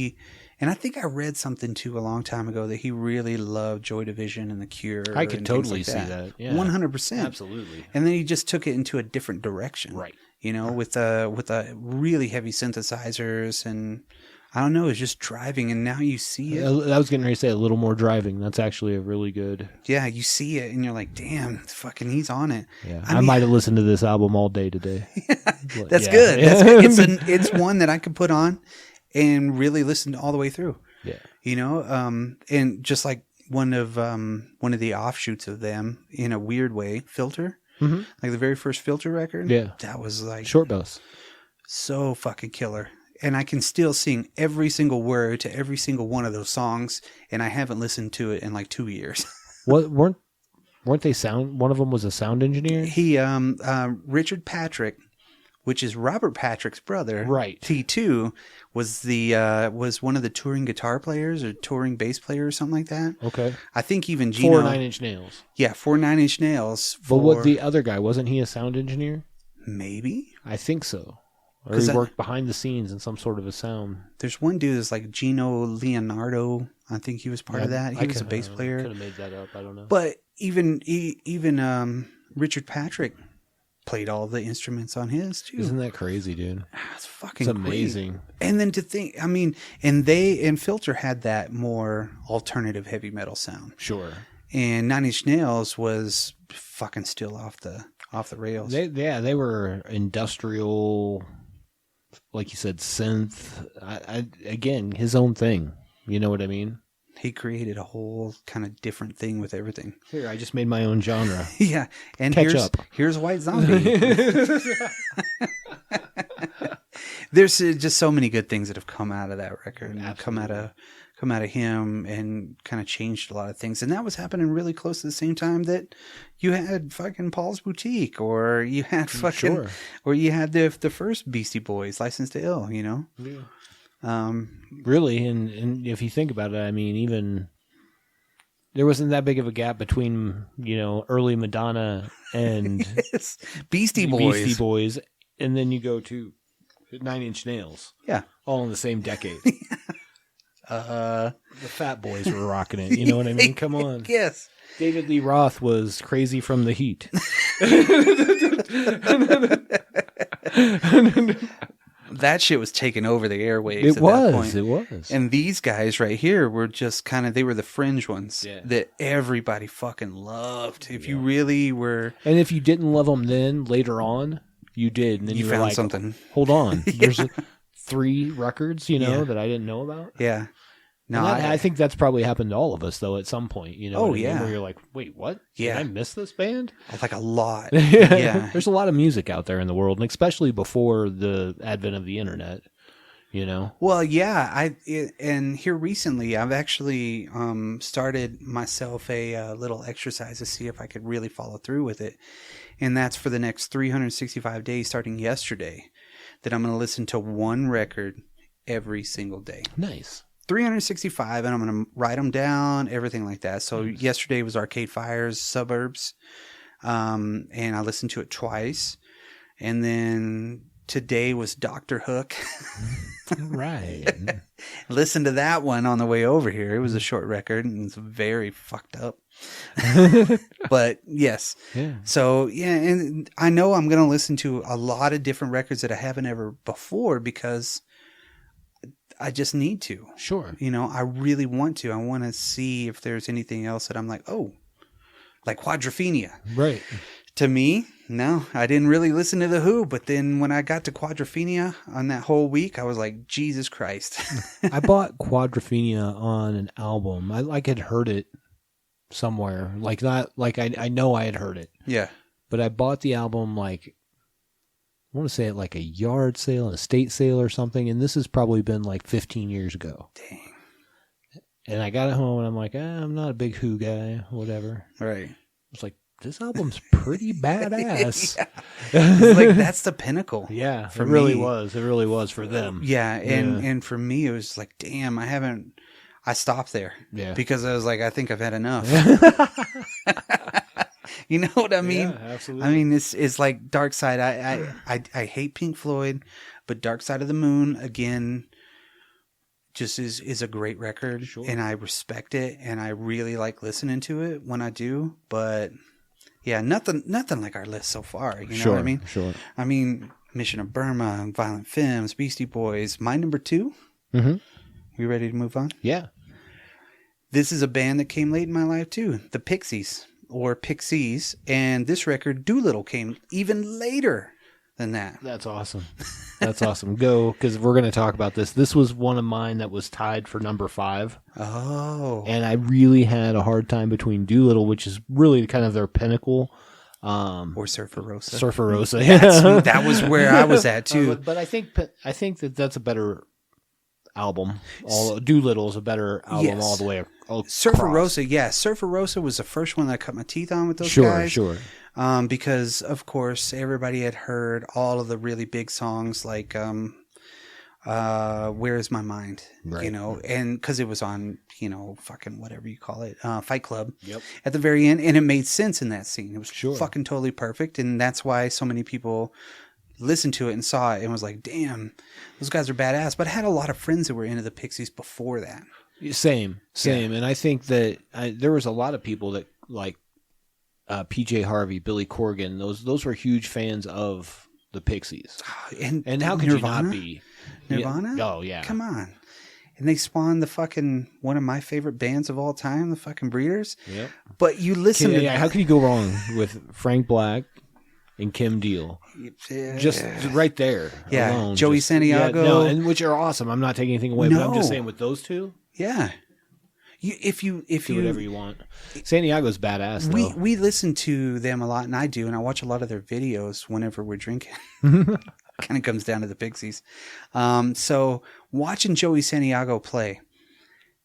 and I think I read something too a long time ago that he really loved Joy Division and The Cure. I could and totally things like see that. Yeah. 100%. Absolutely. And then he just took it into a different direction. Right. You know, with a really heavy synthesizers, and I don't know, it's just driving, and now you see it. I was getting ready to say a little more driving. That's actually a really good. Yeah, you see it, and you're like, damn, fucking, he's on it. Yeah, I I mean- might have listened to this album all day today. That's Yeah. good. That's good. It's one that I could put on and really listen all the way through. Yeah. You know, and just like one of the offshoots of them in a weird way, Filter, like the very first Filter record. Yeah. That was like Short bus. so fucking killer. And I can still sing every single word to every single one of those songs, and I haven't listened to it in like 2 years. What weren't they sound? One of them was a sound engineer. He, Richard Patrick, which is Robert Patrick's brother, Right. T2, was one of the touring guitar players or touring bass player or something like that. Okay. I think even Gino. 4 9 Inch Nails. Yeah, 4 9 Inch Nails. But what the other guy, wasn't he a sound engineer? Maybe? I think so. Or 'Cause he worked behind the scenes in some sort of a sound. There's one dude that's like Gino Leonardo. I think he was part of that. He was a bass player. Could have made that up. I don't know. But even Richard Patrick played all the instruments on his too. Isn't that crazy, dude? That's fucking It's great. amazing. And then to think, I mean, and Filter had that more alternative heavy metal sound. Sure. And 9 Inch Nails was fucking still off the rails. They were industrial, like you said, synth. Again, his own thing. You know what I mean? He created a whole kind of different thing with everything. Here, I just made my own genre. Yeah, and Catch up. here's White Zombie. There's just so many good things that have come out of that record, and come out of him, and kind of changed a lot of things. And that was happening really close to the same time that you had fucking Paul's Boutique, or you had fucking, Sure. or you had the first Beastie Boys, Licensed to Ill. You know, Really, and if you think about it, I mean, even there wasn't that big of a gap between, early Madonna and Beastie Boys. Beastie Boys, and then you go to 9 Inch Nails, Yeah. all in the same decade. The Fat Boys were rocking it. You know what I mean? Come on. Yes. David Lee Roth was Crazy from the Heat. That shit was taking over the airwaves. It at that point. was. It was. And these guys right here were just they were the fringe ones Yeah. that everybody fucking loved. If you really were, And if you didn't love them then, later on, you did. And then you you were found like, something. hold on. There's 3 records, Yeah. that I didn't know about. Yeah. No, And I think that's probably happened to all of us, though, at some point. You know Oh, what I mean? yeah. Where you're like, wait, what? Yeah. Did I miss this band? like a lot. Yeah. There's a lot of music out there in the world, and especially before the advent of the internet, Well, yeah. And here recently, I've actually started myself a little exercise to see if I could really follow through with it. And that's for the next 365 days, starting yesterday, that I'm going to listen to one record every single day. Nice. 365, and I'm going to write them down, everything like that. So yesterday was Arcade Fire's Suburbs, and I listened to it twice. And then today was Dr. Hook. Right. Listened to that one on the way over here. It was a short record, and it's very fucked up. But yes. Yeah. So, yeah, and I know I'm going to listen to a lot of different records that I haven't ever before because I just need to. Sure. I really want to. I want to see if there's anything else that I'm like, oh, like Quadrophenia. Right. To me, no, I didn't really listen to The Who. But then when I got to Quadrophenia on that whole week, I was like, Jesus Christ. I bought Quadrophenia on an album. I had heard it somewhere. Like not like I know I had heard it. Yeah. But I bought the album I want to say at like a yard sale, an estate sale or something, and this has probably been like 15 years ago. Dang. And I got it home and I'm like, I'm not a big Who guy, whatever. Right. It's like, this album's pretty badass. It's like, that's the pinnacle. Yeah, For it really me. was. It really was for them. Yeah. And, Yeah. and for me, it was like, damn, I stopped there. Yeah. Because I was like, I think I've had enough. You know what I mean? Yeah, absolutely. I mean, it's like Dark Side. I hate Pink Floyd, but Dark Side of the Moon, again, just is a great record. Sure. And I respect it, and I really like listening to it when I do. But yeah, nothing like our list so far. You know what I mean? Sure. I mean, Mission of Burma, Violent Femmes, Beastie Boys. My number 2 Mm-hmm. You ready to move on? Yeah. This is a band that came late in my life too, the Pixies or Pixies, and this record Doolittle came even later than that. That's awesome. That's awesome. Go, because we're going to talk about this. This was one of mine that was tied for number 5. Oh. And I really had a hard time between Doolittle, which is really kind of their pinnacle. Or Surfer Rosa. Surfer Rosa. That was where I was at too. But I think that that's a better album. Doolittle is a better album all the way across. Surfer Rosa, yeah. Surfer Rosa was the first one that I cut my teeth on with those guys. Sure. Because of course everybody had heard all of the really big songs like Where Is My Mind, right. you know, and because it was on, you know, fucking whatever you call it, Fight Club at the very end, and it made sense in that scene. It was fucking totally perfect, and that's why so many people listened to it and saw it and was like, damn, those guys are badass. But I had a lot of friends that were into the Pixies before that. Same. And I think that there was a lot of people that like PJ Harvey, Billy Corgan, those were huge fans of the Pixies. And how could Nirvana? you not be? Nirvana? Oh, yeah. Come on. And they spawned the fucking one of my favorite bands of all time, the fucking Breeders. Yep. But you listen to how can you go wrong with Frank Black and Kim Deal? Just right there. Yeah. Alone, Joey Santiago. Yeah, no, and which are awesome. I'm not taking anything away, but I'm just saying with those two. Yeah. If you do whatever you want. Santiago's badass though. We listen to them a lot, and I do, and I watch a lot of their videos whenever we're drinking. Kind of comes down to the Pixies. So watching Joey Santiago play,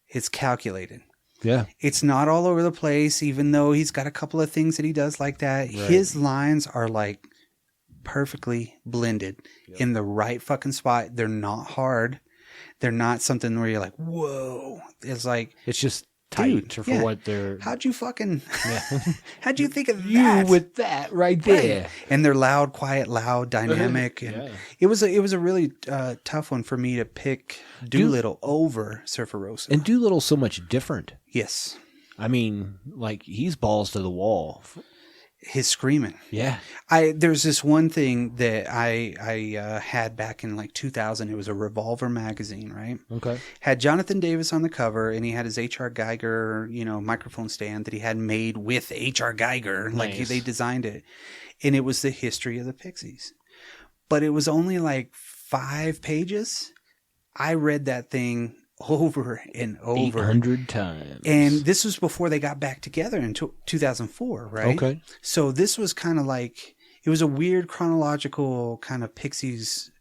it's calculated. Yeah. It's not all over the place, even though he's got a couple of things that he does like that. Right. His lines are like perfectly blended in the right fucking spot. They're not hard. They're not something where you're like, whoa. It's like, it's just tight for what they're. How'd you think of you that? With that right there. Right. And they're loud, quiet, loud, dynamic. And it was a really tough one for me to pick Doolittle over Surfer Rosa. And Doolittle's so much different. Yes. I mean, like, he's balls to the wall. His screaming. Yeah. There's this one thing that I had back in like 2000. It was a Revolver magazine, right? Okay. Had Jonathan Davis on the cover, and he had his H.R. Geiger, microphone stand that he had made with H.R. Geiger. Nice. Like they designed it. And it was the history of the Pixies. But it was only like 5 pages. I read that thing over and over 800 times, and this was before they got back together in 2004, right? Okay. So this was kind of like, it was a weird chronological kind of Pixies.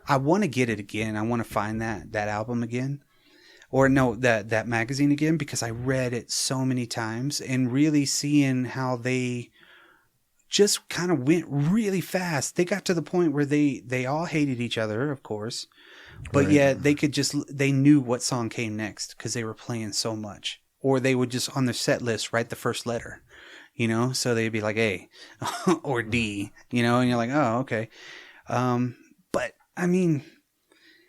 I want to get it again. I want to find that album again, or no, that magazine again, because I read it so many times, and really seeing how they just kind of went really fast. They got to the point where they all hated each other, of course. But yeah, they knew what song came next because they were playing so much. Or they would just on their set list write the first letter, so they'd be like A or D, and you're like, oh, okay. But I mean,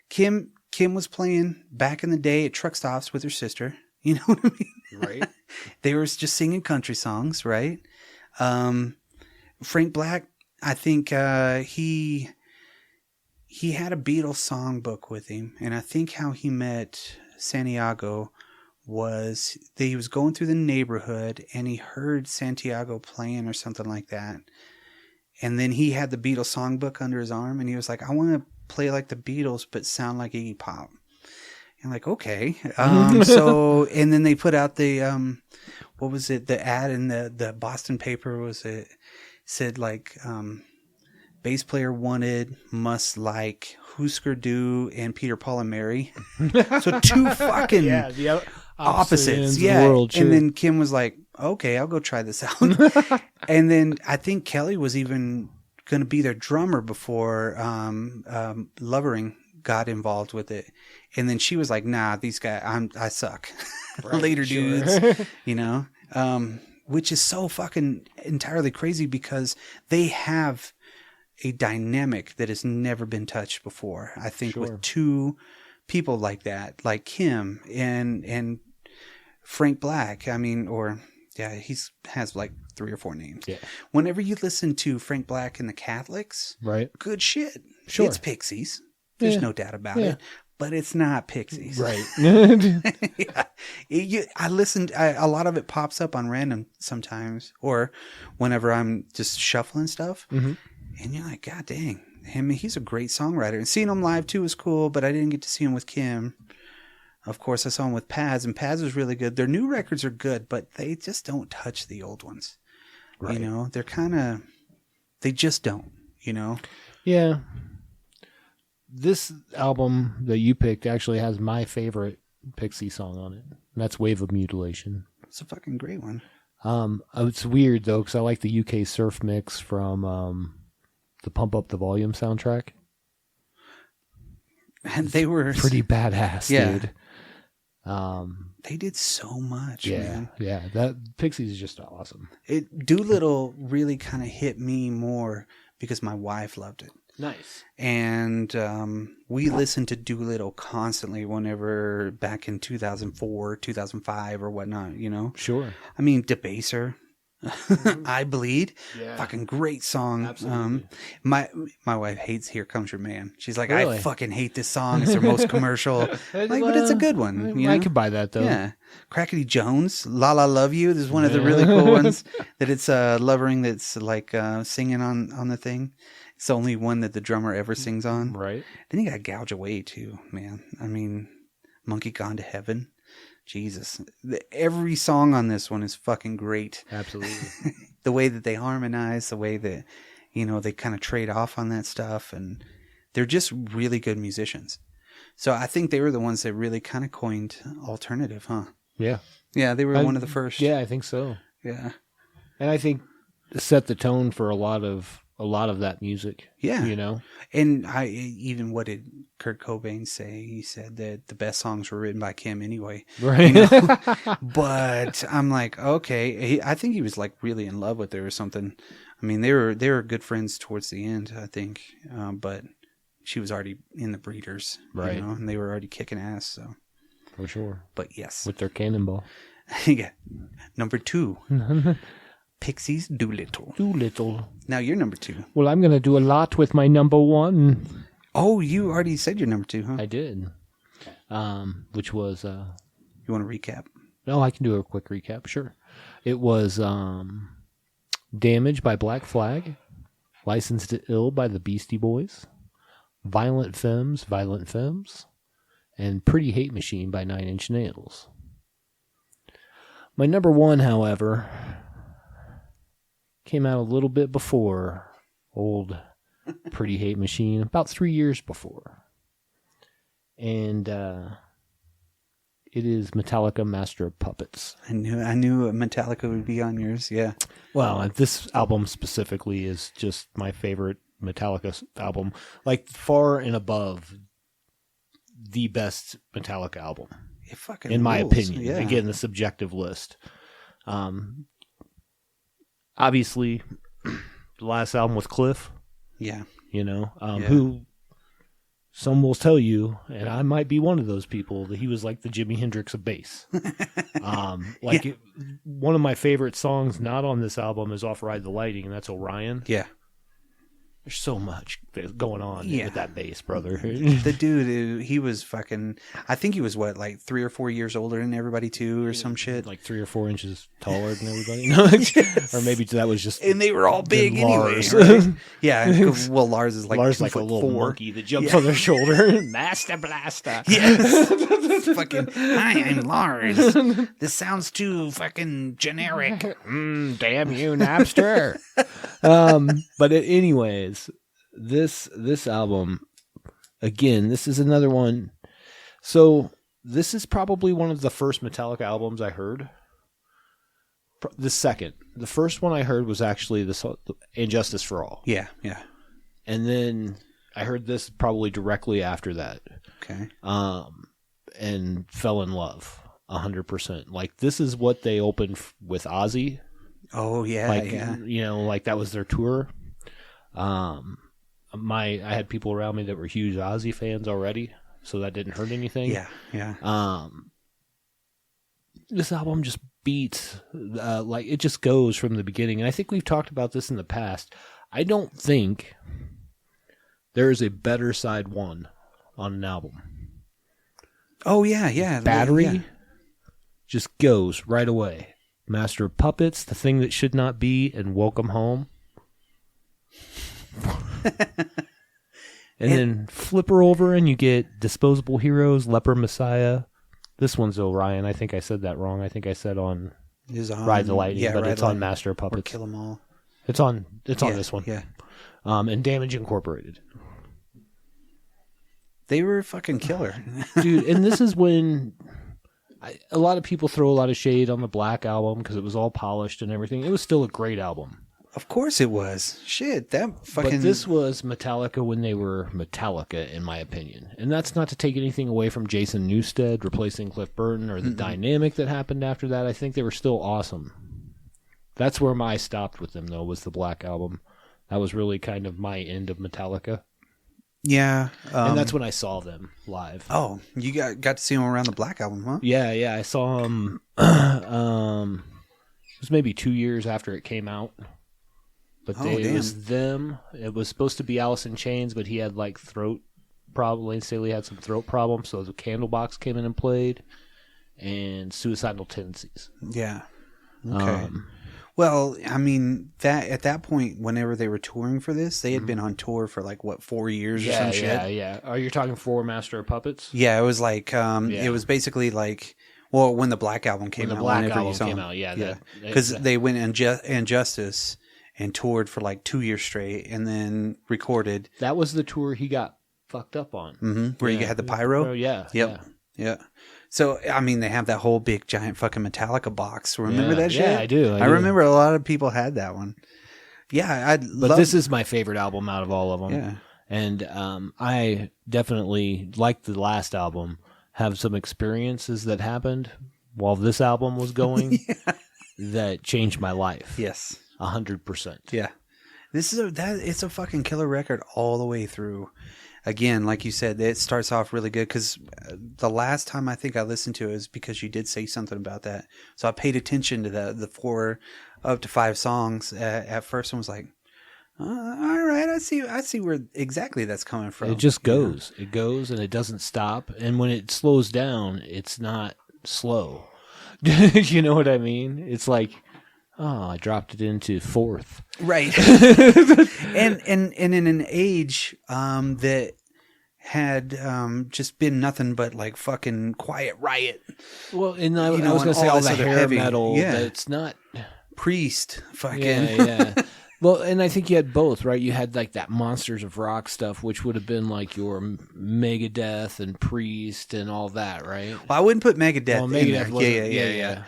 Kim was playing back in the day at truck stops with her sister. You know what I mean? Right. They were just singing country songs, right? Frank Black, I think he had a Beatles songbook with him, and I think how he met Santiago was that he was going through the neighborhood and he heard Santiago playing or something like that. And then he had the Beatles songbook under his arm, and he was like, I want to play like the Beatles but sound like Iggy Pop. And like, okay. So, and then they put out the, what was it? The ad in the Boston paper was said like, bass player wanted, must like, Husker Du and Peter, Paul and Mary. So 2 fucking opposites. Yeah. World, sure. And then Kim was like, okay, I'll go try this out. And then I think Kelly was even going to be their drummer before Lovering got involved with it. And then she was like, nah, these guys, I suck. Right, later dudes, which is so fucking entirely crazy because they have a dynamic that has never been touched before. I think with 2 people like that, like Kim and Frank Black. I mean, he has like 3 or 4 names. Yeah. Whenever you listen to Frank Black and the Catholics, right? Good shit. Sure. It's Pixies. There's no doubt about it. but it's not Pixies. Right. I listened. A lot of it pops up on random sometimes, or whenever I'm just shuffling stuff, and you're like, God dang, he's a great songwriter. And seeing him live too was cool, but I didn't get to see him with Kim. Of course, I saw him with Paz, and Paz was really good. Their new records are good, but they just don't touch the old ones. Right. You know, they're they just don't, you know? Yeah. This album that you picked actually has my favorite Pixie song on it. And that's Wave of Mutilation. It's a fucking great one. It's weird, though, because I like the UK surf mix from the Pump Up the Volume soundtrack. And they were pretty badass, dude. They did so much, yeah, man. Yeah, that Pixies is just awesome. Doolittle really kind of hit me more because my wife loved it. Nice. And we listened to Doolittle constantly whenever back in 2004, 2005 or whatnot, you know? Sure. I mean, Debaser. I Bleed. Yeah. Fucking great song. Absolutely. My wife hates Here Comes Your Man. She's like, really? I fucking hate this song. It's their most commercial. But it's a good one. You know? I could buy that, though. Yeah. Crackety Jones, La La Love You. This is one of the really cool ones that it's Lovering that's like singing on the thing. It's the only one that the drummer ever sings on. Right. Then you got Gouge Away, too, man. I mean, Monkey Gone to Heaven. Jesus. Every song on this one is fucking great. Absolutely. The way that they harmonize, the way that, you know, they kind of trade off on that stuff. And they're just really good musicians. So I think they were the ones that really kind of coined alternative, huh? Yeah. Yeah, they were one of the first. Yeah, I think so. Yeah. And I think set the tone for a lot of that music. Yeah. You know? And even what did Kurt Cobain say? He said that the best songs were written by Kim anyway. Right. You know? But I'm like, okay. I think he was like really in love with her or something. I mean, they were good friends towards the end, I think. But she was already in the Breeders. Right. You know? And they were already kicking ass, so. For sure. But yes. With their cannonball. Yeah. Number 2. Pixies Doolittle. Doolittle. Now you're number 2. Well, I'm going to do a lot with my number 1. Oh, you already said your number 2, huh? I did. Which was... You want to recap? No, I can do a quick recap, sure. It was Damage by Black Flag, Licensed to Ill by the Beastie Boys, Violent Femmes, and Pretty Hate Machine by 9 Inch Nails. My number 1, however, came out a little bit before old Pretty Hate Machine, about 3 years before. And it is Metallica Master of Puppets. I knew Metallica would be on yours, yeah. Well, this album specifically is just my favorite Metallica album. Like, far and above the best Metallica album. It fucking in my rules. opinion. Yeah. Again, the subjective list. Obviously, the last album with Cliff. Yeah. You know, who some will tell you, and I might be one of those people, that he was like the Jimi Hendrix of bass. One of my favorite songs not on this album is off Ride the Lightning, and that's Orion. Yeah. There's so much going on with that bass, brother. The dude, he was fucking... I think he was, what, like 3 or 4 years older than everybody, too, or some shit? Like 3 or 4 inches taller than everybody? Yes. Or maybe that was just... And they were all big anyway, Lars. right? Yeah, well, Lars is like Lars 2 like a foot little 4. monkey that jumps on their shoulder. Master Blaster. Yes. Fucking, hi, I'm Lars. This sounds too fucking generic. Damn you, Napster. But anyways, this album, again, this is another one. So this is probably one of the first Metallica albums I heard. The second. The first one I heard was actually And Justice for All. Yeah, yeah. And then I heard this probably directly after that. Okay. And fell in love 100%. Like, this is what they opened with Ozzy. Oh, yeah, like, yeah. You know, like that was their tour. I had people around me that were huge Ozzy fans already, so that didn't hurt anything. Yeah, yeah. This album just beats, like, it just goes from the beginning. And I think we've talked about this in the past. I don't think there is a better side one on an album. Oh, yeah. Battery Yeah. just goes right away. Master of Puppets, The Thing That Should Not Be, and Welcome Home. And then flip her over and you get Disposable Heroes, Leper Messiah. This one's Orion. I think I said that wrong. I think I said on Ride the Lightning, but it's on Master of Or Puppets. Kill 'Em All. It's on this one. Yeah. And Damage Incorporated. They were fucking killer. Dude, and this is when a lot of people throw a lot of shade on the Black Album because it was all polished and everything. It was still a great album. Of course it was. Shit, that fucking... But this was Metallica when they were Metallica, in my opinion. And that's not to take anything away from Jason Newsted replacing Cliff Burton or the dynamic that happened after that. I think they were still awesome. That's where my stopped with them, though, was the Black Album. That was really kind of my end of Metallica. Yeah. And that's when I saw them live. Oh, you got to see them around the Black Album, huh? Yeah, I saw them. It was maybe 2 years after it came out. But it was them. It was supposed to be Alice in Chains, but he had like throat problem. Lane Staley had some throat problems, so the Candlebox came in and played, and Suicidal Tendencies. Yeah. Okay. Well, I mean, that at that point, whenever they were touring for this, they had been on tour for like, 4 years or some shit? Yeah. Oh, you're talking for Master of Puppets? Yeah, it was like, it was basically like, well, when the Black Album came out. When the Black whenever you Album saw came them. out, yeah. Because they went Injustice and toured for like 2 years straight and then recorded. That was the tour he got fucked up on. Mm-hmm. Where you had the pyro? Oh, yeah. Yep. Yeah. So, I mean, they have that whole big, giant fucking Metallica box. Remember that shit? Yeah, I do. I remember a lot of people had that one. Yeah, But this is my favorite album out of all of them. Yeah. And I definitely, like the last album, have some experiences that happened while this album was going that changed my life. Yes. 100%. Yeah. It's a fucking killer record all the way through. Again, like you said, it starts off really good because the last time I think I listened to it is because you did say something about that. So I paid attention to the 4 up to 5 songs at first and was like, all right, I see where exactly that's coming from. It just goes. It goes and it doesn't stop. And when it slows down, it's not slow. You know what I mean? It's like, oh, I dropped it into 4th. Right. and in an age that had just been nothing but like fucking Quiet Riot. Well, and I was and going to say all all this the other hair heavy- metal. yeah. That's not. Priest fucking. Yeah. Well, and I think you had both, right? You had like that Monsters of Rock stuff, which would have been like your Megadeth and Priest and all that, right? Well, I wouldn't put Megadeth Well, in Megadeth there. wasn't- Yeah.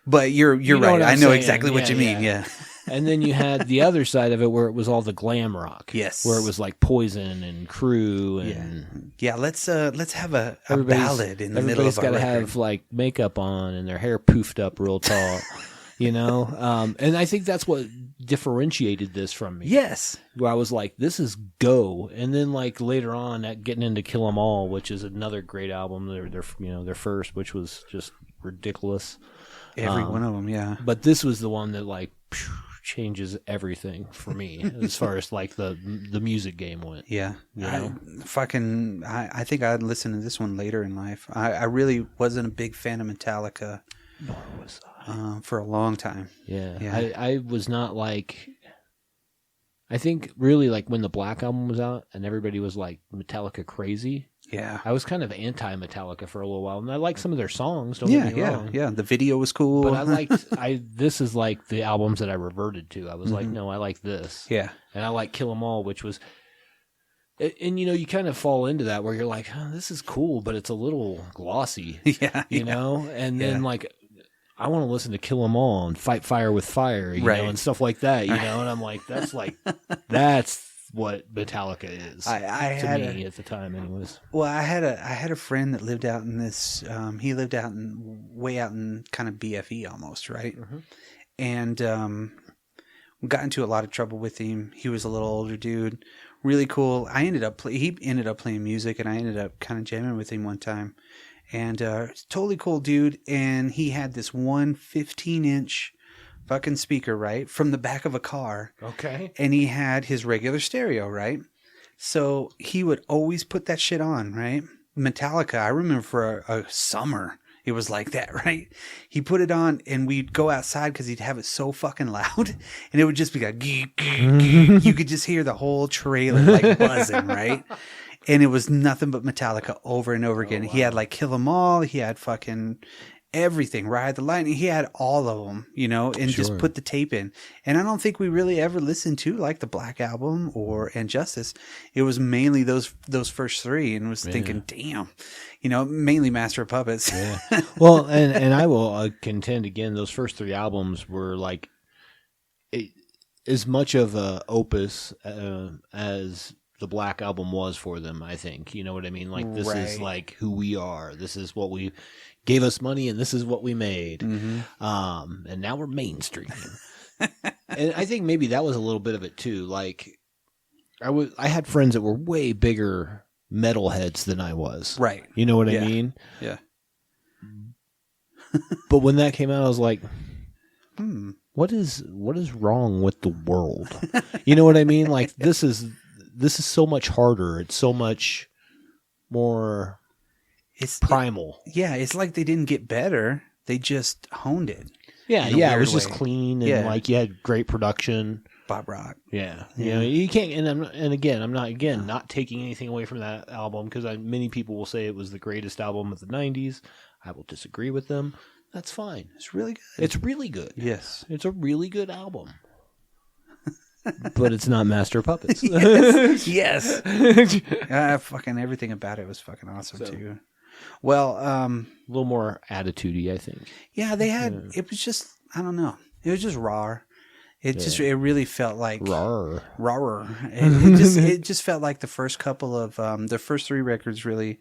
But you're You know right. what I'm I know saying. exactly what you mean. Yeah. And then you had the other side of it where it was all the glam rock. Yes. Where it was like Poison and Crew and Yeah. Let's have a ballad in the middle of our everybody's got to record. have like makeup on and their hair poofed up real tall, you know? And I think that's what differentiated this from me. Yes. Where I was like, this is go. And then like later on at getting into Kill 'Em All, which is another great album, their first, which was just ridiculous. Every one of them. Yeah. But this was the one that like changes everything for me as far as like the music game went. Yeah. You I think I'd listen to this one later in life. I really wasn't a big fan of Metallica. Nor was I. For a long time. Yeah. Yeah. I was not like, I think really like when the Black Album was out and everybody was like Metallica crazy. Yeah. I was kind of anti-Metallica for a little while, and I liked some of their songs. Don't get me wrong. Yeah. The video was cool. But I liked. This is like the albums that I reverted to. I was like, no, I like this. Yeah. And I like Kill 'Em All, which was, and you know, you kind of fall into that where you're like, oh, this is cool, but it's a little glossy. Yeah. You know, and then Yeah. like, I want to listen to Kill 'Em All and Fight Fire with Fire, you Right. know, and stuff like that. You know, and I'm like, that's what Metallica is I to had me at the time, anyways. Well, I had a friend that lived out in this. He lived way out in kind of BFE almost, right? Mm-hmm. And we got into a lot of trouble with him. He was a little older dude, really cool. He ended up playing music, and I ended up kind of jamming with him one time. And totally cool dude. And he had this 15-inch fucking speaker, right, from the back of a car. Okay. And he had his regular stereo, right? So he would always put that shit on, right? Metallica, I remember for a summer, it was like that, right? He put it on and we'd go outside because he'd have it so fucking loud and it would just be like, you could just hear the whole trailer like buzzing, right? And it was nothing but Metallica over and over again. Wow. He had like Kill 'Em All. He had fucking everything, Ride the Lightning. He had all of them, you know, and just put the tape in. And I don't think we really ever listened to like the Black Album or Injustice. It was mainly those first three, and was thinking, damn, you know, mainly Master of Puppets. Yeah. Well, and I will contend again, those first three albums were like as much of a opus as the Black Album was for them, I think. You know what I mean? Like, this is like who we are. This is what we gave us money, and this is what we made. Mm-hmm. And now we're mainstream. And I think maybe that was a little bit of it too. Like, I had friends that were way bigger metalheads than I was. Right. You know what I mean? Yeah. But when that came out, I was like, what is wrong with the world? You know what I mean? Like, this is so much harder. It's so much more primal. It's like they didn't get better. They just honed it. Yeah, it was just clean and like you had great production. Bob Rock. Yeah. You know, you can't, I'm not taking anything away from that album because many people will say it was the greatest album of the 90s. I will disagree with them. That's fine. It's really good. It's really good. Yes. It's a really good album. But it's not Master of Puppets. Yes. Fucking everything about it was fucking awesome too. Well, a little more attitude-y, I think. Yeah, they had. It was just, I don't know. It was just raw. It really felt like raw. It just felt like the first couple of the first three records really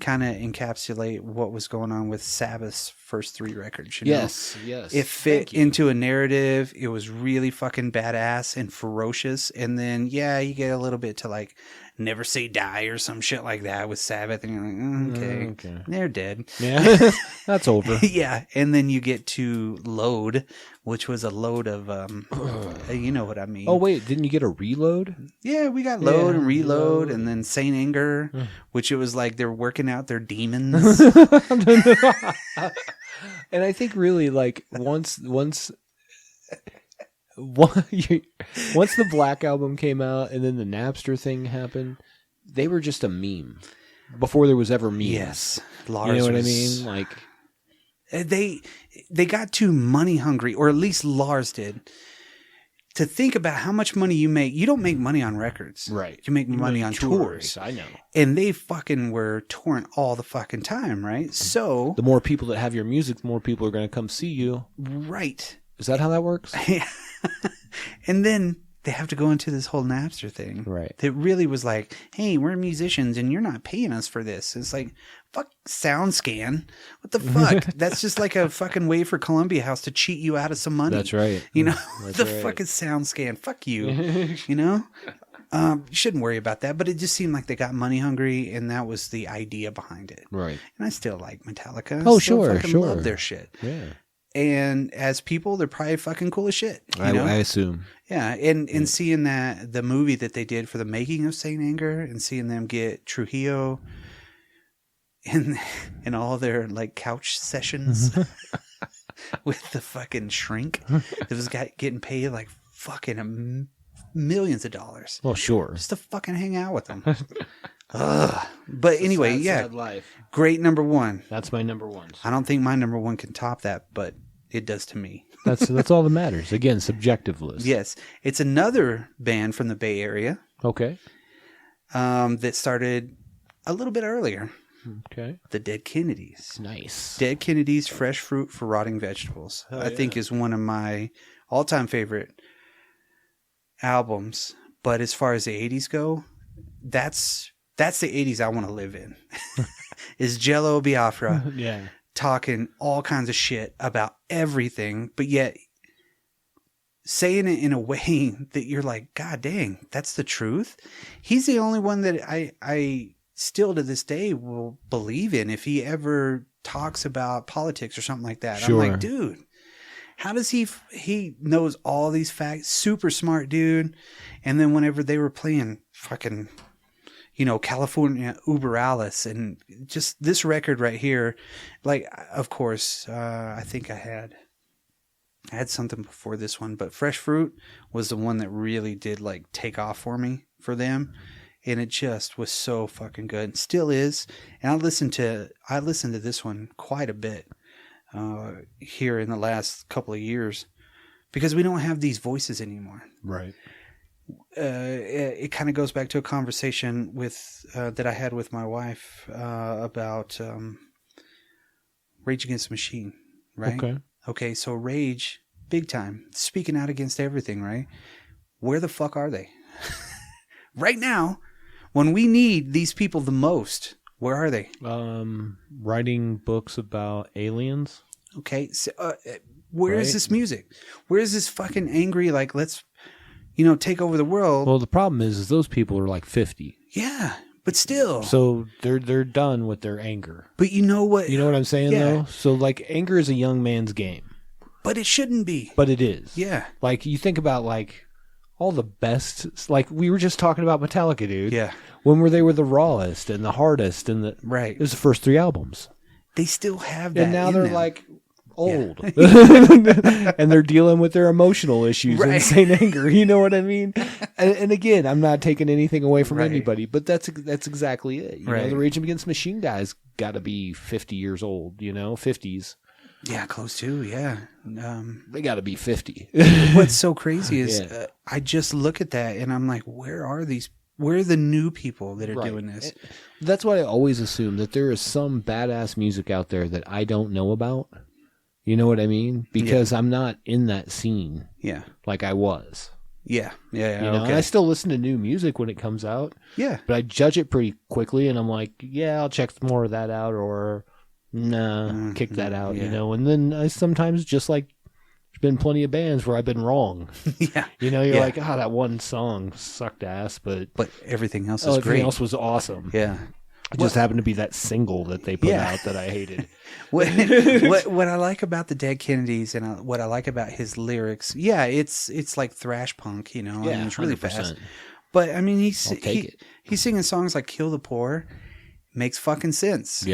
kind of encapsulate what was going on with Sabbath's first three records. You know? Yes. It fit into a narrative. It was really fucking badass and ferocious. And then, you get a little bit to like Never Say Die or some shit like that with Sabbath. And you're like, okay. They're dead. Yeah, that's over. Yeah. And then you get to Load, which was a load of, you know what I mean. Oh, wait, didn't you get a Reload? Yeah, we got Load and Reload and then Saint Anger, which it was like they're working out their demons. And I think really like once the Black Album came out and then the Napster thing happened, they were just a meme before there was ever memes. Yes. Lars, you know what I mean? Like they got too money hungry, or at least Lars did, to think about how much money you make. You don't make money on records. Right. You make money on tours. I know. And they fucking were touring all the fucking time, right? So the more people that have your music, the more people are going to come see you. Right. Is that how that works? Yeah. And then they have to go into this whole Napster thing. Right. That really was like, hey, we're musicians and you're not paying us for this. It's like, fuck SoundScan. What the fuck? That's just like a fucking way for Columbia House to cheat you out of some money. That's right. You know, the fucking SoundScan. Fuck you. You know? You shouldn't worry about that, but it just seemed like they got money hungry, and that was the idea behind it. Right. And I still like Metallica. Oh, sure. Love their shit. Yeah. And as people, they're probably fucking cool as shit. I assume. Yeah, and seeing that the movie that they did for the making of Saint Anger, and seeing them get Trujillo in all their like couch sessions with the fucking shrink that was getting paid like fucking millions of dollars. Well, sure, just to fucking hang out with them. But anyway, sad life. Great number one. That's my number one. I don't think my number one can top that, but it does to me. That's all that matters. Again, subjective list. Yes, it's another band from the Bay Area. Okay. That started a little bit earlier. Okay. The Dead Kennedys. Nice. Dead Kennedys, Fresh Fruit for Rotting Vegetables. I think is one of my all-time favorite albums. But as far as the 80s go, that's the 80s I want to live in. Is Jello Biafra talking all kinds of shit about everything, but yet saying it in a way that you're like, God dang, that's the truth. He's the only one that I still to this day will believe in if he ever talks about politics or something like that. Sure. I'm like, dude, how does he knows all these facts, super smart dude. And then whenever they were playing fucking, California Uber Alice, and just this record right here. Like, of course, I think I had something before this one, but Fresh Fruit was the one that really did like take off for me for them. And it just was so fucking good. Still is. And I listened to this one quite a bit here in the last couple of years because we don't have these voices anymore. Right. It kind of goes back to a conversation that I had with my wife about Rage Against the Machine, right? Okay, so Rage, big time, speaking out against everything, right? Where the fuck are they? Right now, when we need these people the most, where are they? Writing books about aliens. Okay, so where is this music? Where is this fucking angry, like, let's, take over the world? Well, the problem is those people are like 50. Yeah, but still. So they're done with their anger. But you know what? You know what I'm saying, though? So, like, anger is a young man's game. But it shouldn't be. But it is. Yeah. Like, you think about, like, all the best, like, we were just talking about Metallica, dude. Yeah. When they were the rawest and the hardest and right. It was the first 3 albums. They still have that. And now they're them. like old. Yeah. And they're dealing with their emotional issues, right. insane anger. You know what I mean? And again, I'm not taking anything away from right. anybody, but that's exactly it. You right. know, the Rage Against the Machine guys got to be 50 years old, 50s. Yeah, close to, yeah. They got to be 50. What's so crazy is I just look at that and I'm like, where are the new people that are right. doing this? That's why I always assume that there is some badass music out there that I don't know about. You know what I mean? Because I'm not in that scene. Yeah. Like I was. Yeah. Yeah. You know, and I still listen to new music when it comes out. Yeah. But I judge it pretty quickly and I'm like, yeah, I'll check more of that out or nah, kick that out, And then I sometimes just like, there's been plenty of bands where I've been wrong. Yeah. You're like, that one song sucked ass, but everything else is great. Everything else was awesome. Yeah. It just happened to be that single that they put out that I hated. what I like about the Dead Kennedys and what I like about his lyrics, it's like thrash punk, Yeah, I mean, it's really 100%. Fast. But I mean, he's singing songs like "Kill the Poor," makes fucking sense,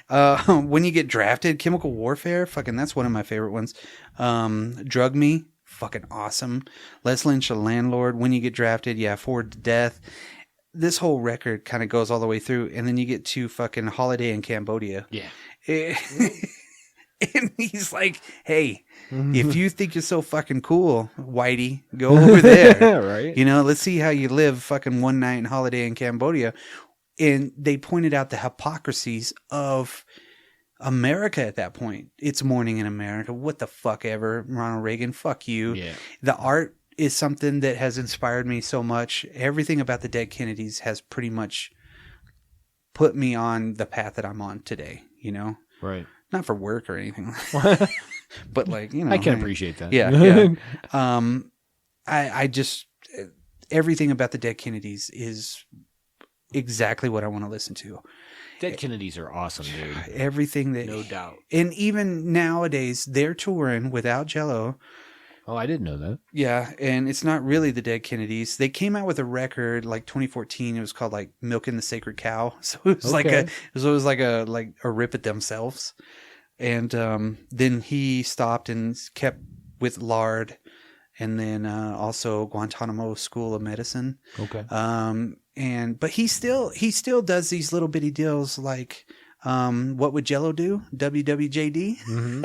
When you get drafted, Chemical Warfare, fucking that's one of my favorite ones. Drug Me, fucking awesome. Les Lynch, a Landlord. When you get drafted, Forward to Death. This whole record kind of goes all the way through, and then you get to fucking Holiday in Cambodia. Yeah. And he's like, hey, if you think you're so fucking cool, Whitey, go over there. Right. Let's see how you live fucking one night in Holiday in Cambodia. And they pointed out the hypocrisies of America at that point. It's morning in America. What the fuck ever, Ronald Reagan. Fuck you. Yeah. The art is something that has inspired me so much. Everything about the Dead Kennedys has pretty much put me on the path that I'm on today, Right. Not for work or anything. But like, I can appreciate that. Yeah. I just, everything about the Dead Kennedys is exactly what I want to listen to. Dead Kennedys are awesome, dude. Everything that... No doubt. And even nowadays, they're touring without Jello. Oh, I didn't know that. Yeah, and it's not really the Dead Kennedys. They came out with a record like 2014. It was called like "Milking the Sacred Cow." So it was like a rip at themselves. And then he stopped and kept with Lard, and then also Guantanamo School of Medicine. Okay. But he still does these little bitty deals like what would Jello do? WWJD. Mm-hmm.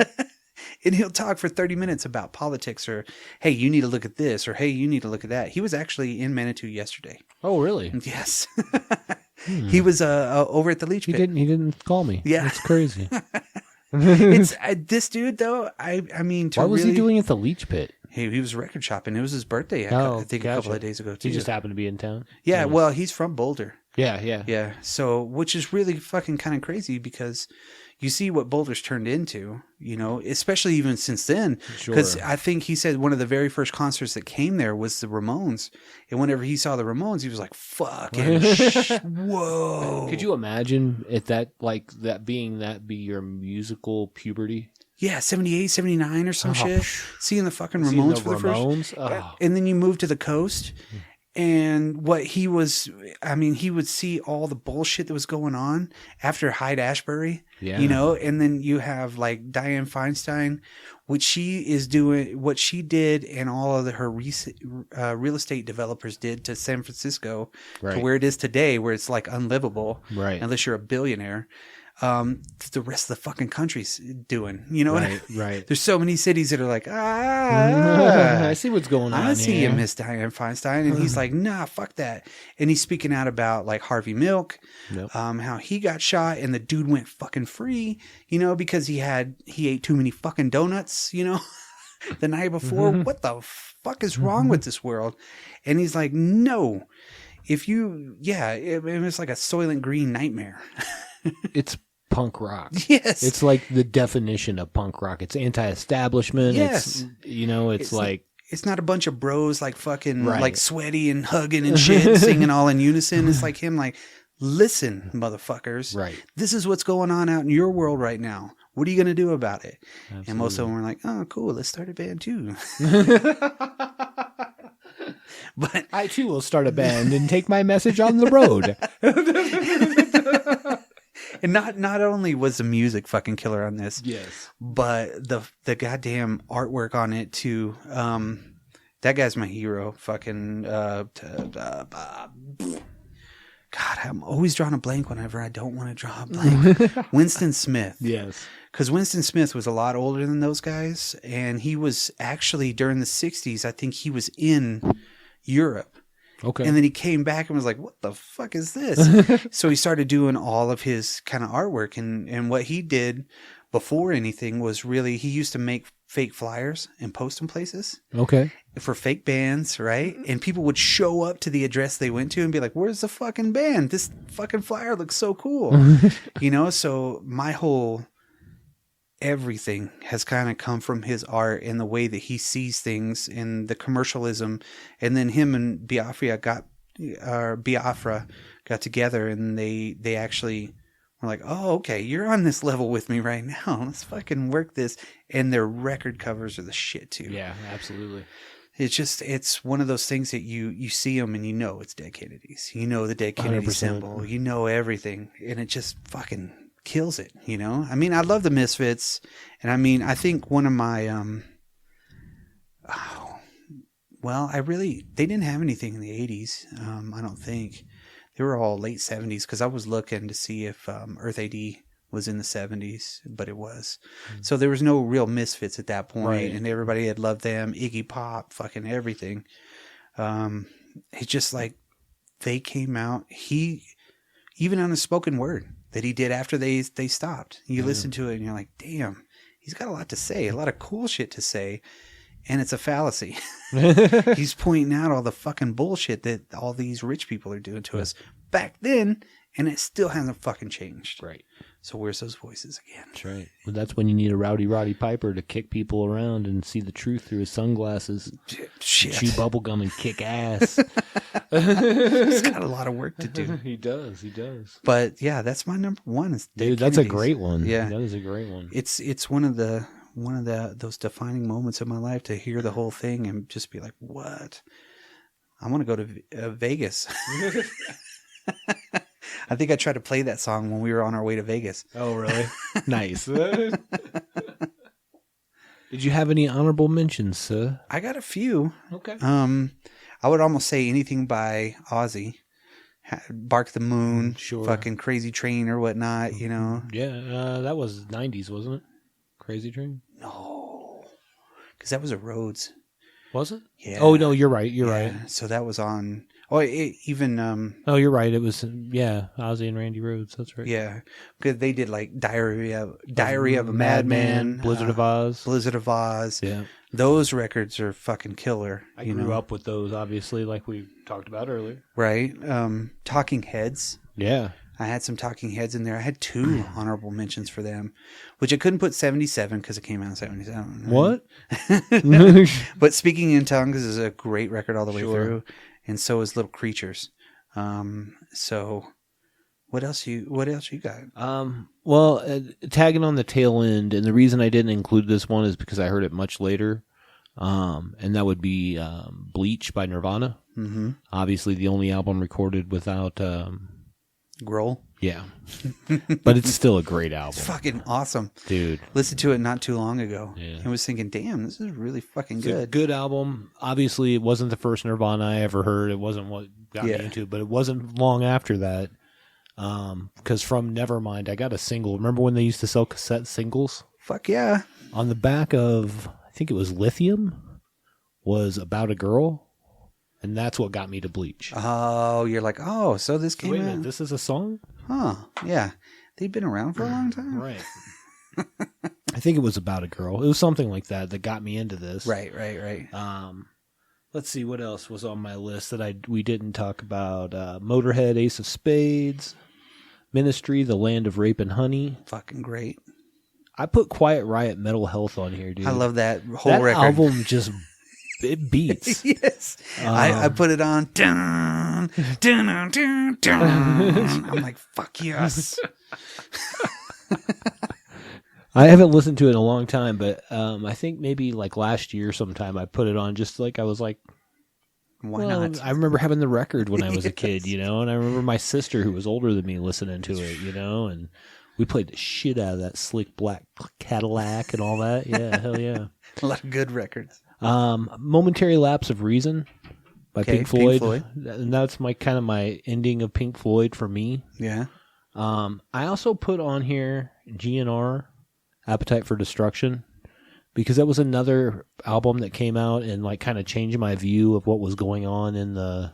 And he'll talk for 30 minutes about politics or, hey, you need to look at this or, hey, you need to look at that. He was actually in Manitou yesterday. Oh, really? Yes. He was over at the Leech Pit. He didn't call me. Yeah. It's crazy. It's this dude, though, I mean... Why was he doing at the Leech Pit? He was record shopping. It was his birthday, I think, a couple of days ago, too. He just happened to be in town? Yeah, well, he's from Boulder. Yeah. So, which is really fucking kind of crazy because... You see what Boulder's turned into, especially even since then. Because I think he said one of the very first concerts that came there was the Ramones. And whenever he saw the Ramones, he was like, fucking whoa. Could you imagine if that be your musical puberty? Yeah, 78, 79 or some shit. Seeing the fucking Ramones for the first. And then you move to the coast. And what he was, I mean, he would see all the bullshit that was going on after Hyde-Ashbury, you know, and then you have like Dianne Feinstein, what she is doing, what she did, and all of her real estate developers did to San Francisco to where it is today, where it's like unlivable, unless you're a billionaire. The rest of the fucking country's doing, you know, right. There's so many cities that are like, I see what's going on. I see you, Miss Dianne Feinstein, and he's like, nah, fuck that. And he's speaking out about like Harvey Milk, how he got shot, and the dude went fucking free, you know, because he ate too many fucking donuts, you know, the night before. What the fuck is wrong with this world? And he's like, no, if you, it was like a Soylent Green nightmare. It's punk rock. Yes. It's like the definition of punk rock. It's anti-establishment. Yes. It's, you know, it's like... It's not a bunch of bros like fucking like sweaty and hugging and shit, singing all in unison. It's like him like, listen, motherfuckers. Right. This is what's going on out in your world right now. What are you going to do about it? Absolutely. And most of them were like, oh, cool. Let's start a band too. But I too will start a band and take my message on the road. And not only was the music fucking killer on this, but the goddamn artwork on it too. That guy's my hero. Fucking God, I'm always drawing a blank whenever I don't want to draw a blank. Winston Smith. Yes. Because Winston Smith was a lot older than those guys, and he was actually during the 60s, I think he was in Europe. Okay. And then he came back and was like, what the fuck is this? So he started doing all of his kind of artwork. And what he did before anything was really, he used to make fake flyers and post them places. Okay. For fake bands, right? And people would show up to the address they went to and be like, where's the fucking band? This fucking flyer looks so cool. You know, so my whole... everything has kind of come from his art and the way that he sees things and the commercialism. And then him and Biafra got together, and they actually were like, oh, okay, you're on this level with me right now. Let's fucking work this. And their record covers are the shit too. Yeah, absolutely. It's one of those things that you see them and you know it's Dead Kennedys. You know the Dead Kennedy 100%. symbol. You know everything. And it just fucking kills it, you know? I mean, I love the Misfits, and I mean, I think one of my, they didn't have anything in the 80s, I don't think. They were all late 70s, because I was looking to see if Earth AD was in the 70s, but it was. So there was no real Misfits at that point, and everybody had loved them, Iggy Pop, fucking everything. It's just like, they came out, even on a spoken word, that he did after they stopped. You listen to it and you're like, damn, he's got a lot to say, a lot of cool shit to say, and it's a fallacy. He's pointing out all the fucking bullshit that all these rich people are doing to us back then, and it still hasn't fucking changed. Right. So where's those voices again? That's right. Well, that's when you need a Rowdy Roddy Piper to kick people around and see the truth through his sunglasses. Shit. Chew bubblegum and kick ass. He's got a lot of work to do. He does. But yeah, that's my number one. Dude, that's a great one. Yeah. That is a great one. It's one of those defining moments of my life to hear the whole thing and just be like, what? I want to go to Vegas. I think I tried to play that song when we were on our way to Vegas. Oh, really? Nice. Did you have any honorable mentions, sir? I got a few. Okay. I would almost say anything by Ozzy. Bark the Moon, sure. Fucking Crazy Train or whatnot, you know? Yeah, that was 90s, wasn't it? Crazy Train? No. Because that was a Rhodes. Was it? Yeah. Oh, no, you're right. You're right. So that was on... Oh, even... oh, you're right. It was, Ozzy and Randy Rhoads. That's right. Yeah. Because they did like Diary of a Madman. Blizzard of Oz. Blizzard of Oz. Yeah. Those records are fucking killer. I grew up with those, obviously, like we talked about earlier. Right. Talking Heads. Yeah. I had some Talking Heads in there. I had 2 honorable mentions for them, which I couldn't put 77 because it came out in 77. What? But Speaking in Tongues is a great record all the way through, and so is Little Creatures. So what else you got? Well, tagging on the tail end, and the reason I didn't include this one is because I heard it much later, and that would be Bleach by Nirvana. Mm-hmm. Obviously, the only album recorded without. Grohl. Yeah, but it's still a great album. It's fucking awesome, dude. Listened to it not too long ago. Yeah. And was thinking, damn, this is really fucking It's good. a good album. Obviously, it wasn't the first Nirvana I ever heard. It wasn't what got me into it, but it wasn't long after that. Because from Nevermind, I got a single. Remember when they used to sell cassette singles? Fuck yeah. On the back of, I think it was Lithium, was About a Girl. And that's what got me to Bleach. Oh, you're like, oh, so this came Wait a out. minute, this is a song? Huh. Yeah. They've been around for a long time. Right. I think it was About a Girl. It was something like that that got me into this. Right. Let's see what else was on my list that we didn't talk about. Motorhead, Ace of Spades, Ministry, The Land of Rape and Honey. Fucking great. I put Quiet Riot, Mental Health on here, dude. I love that whole that record. album just it beats. Yes. I put it on. Dun, dun, dun, dun. I'm like, fuck yes. I haven't listened to it in a long time, but I think maybe like last year sometime I put it on just like I was like, why not? I remember having the record when I was a Yes. kid, and I remember my sister who was older than me listening to it, and we played the shit out of that slick black Cadillac and all that. Yeah, hell yeah. A lot of good records. Momentary Lapse of Reason by Okay, Pink Floyd. Pink Floyd. And that's my ending of Pink Floyd for me. Yeah. I also put on here GNR, Appetite for Destruction, because that was another album that came out and like kind of changed my view of what was going on in the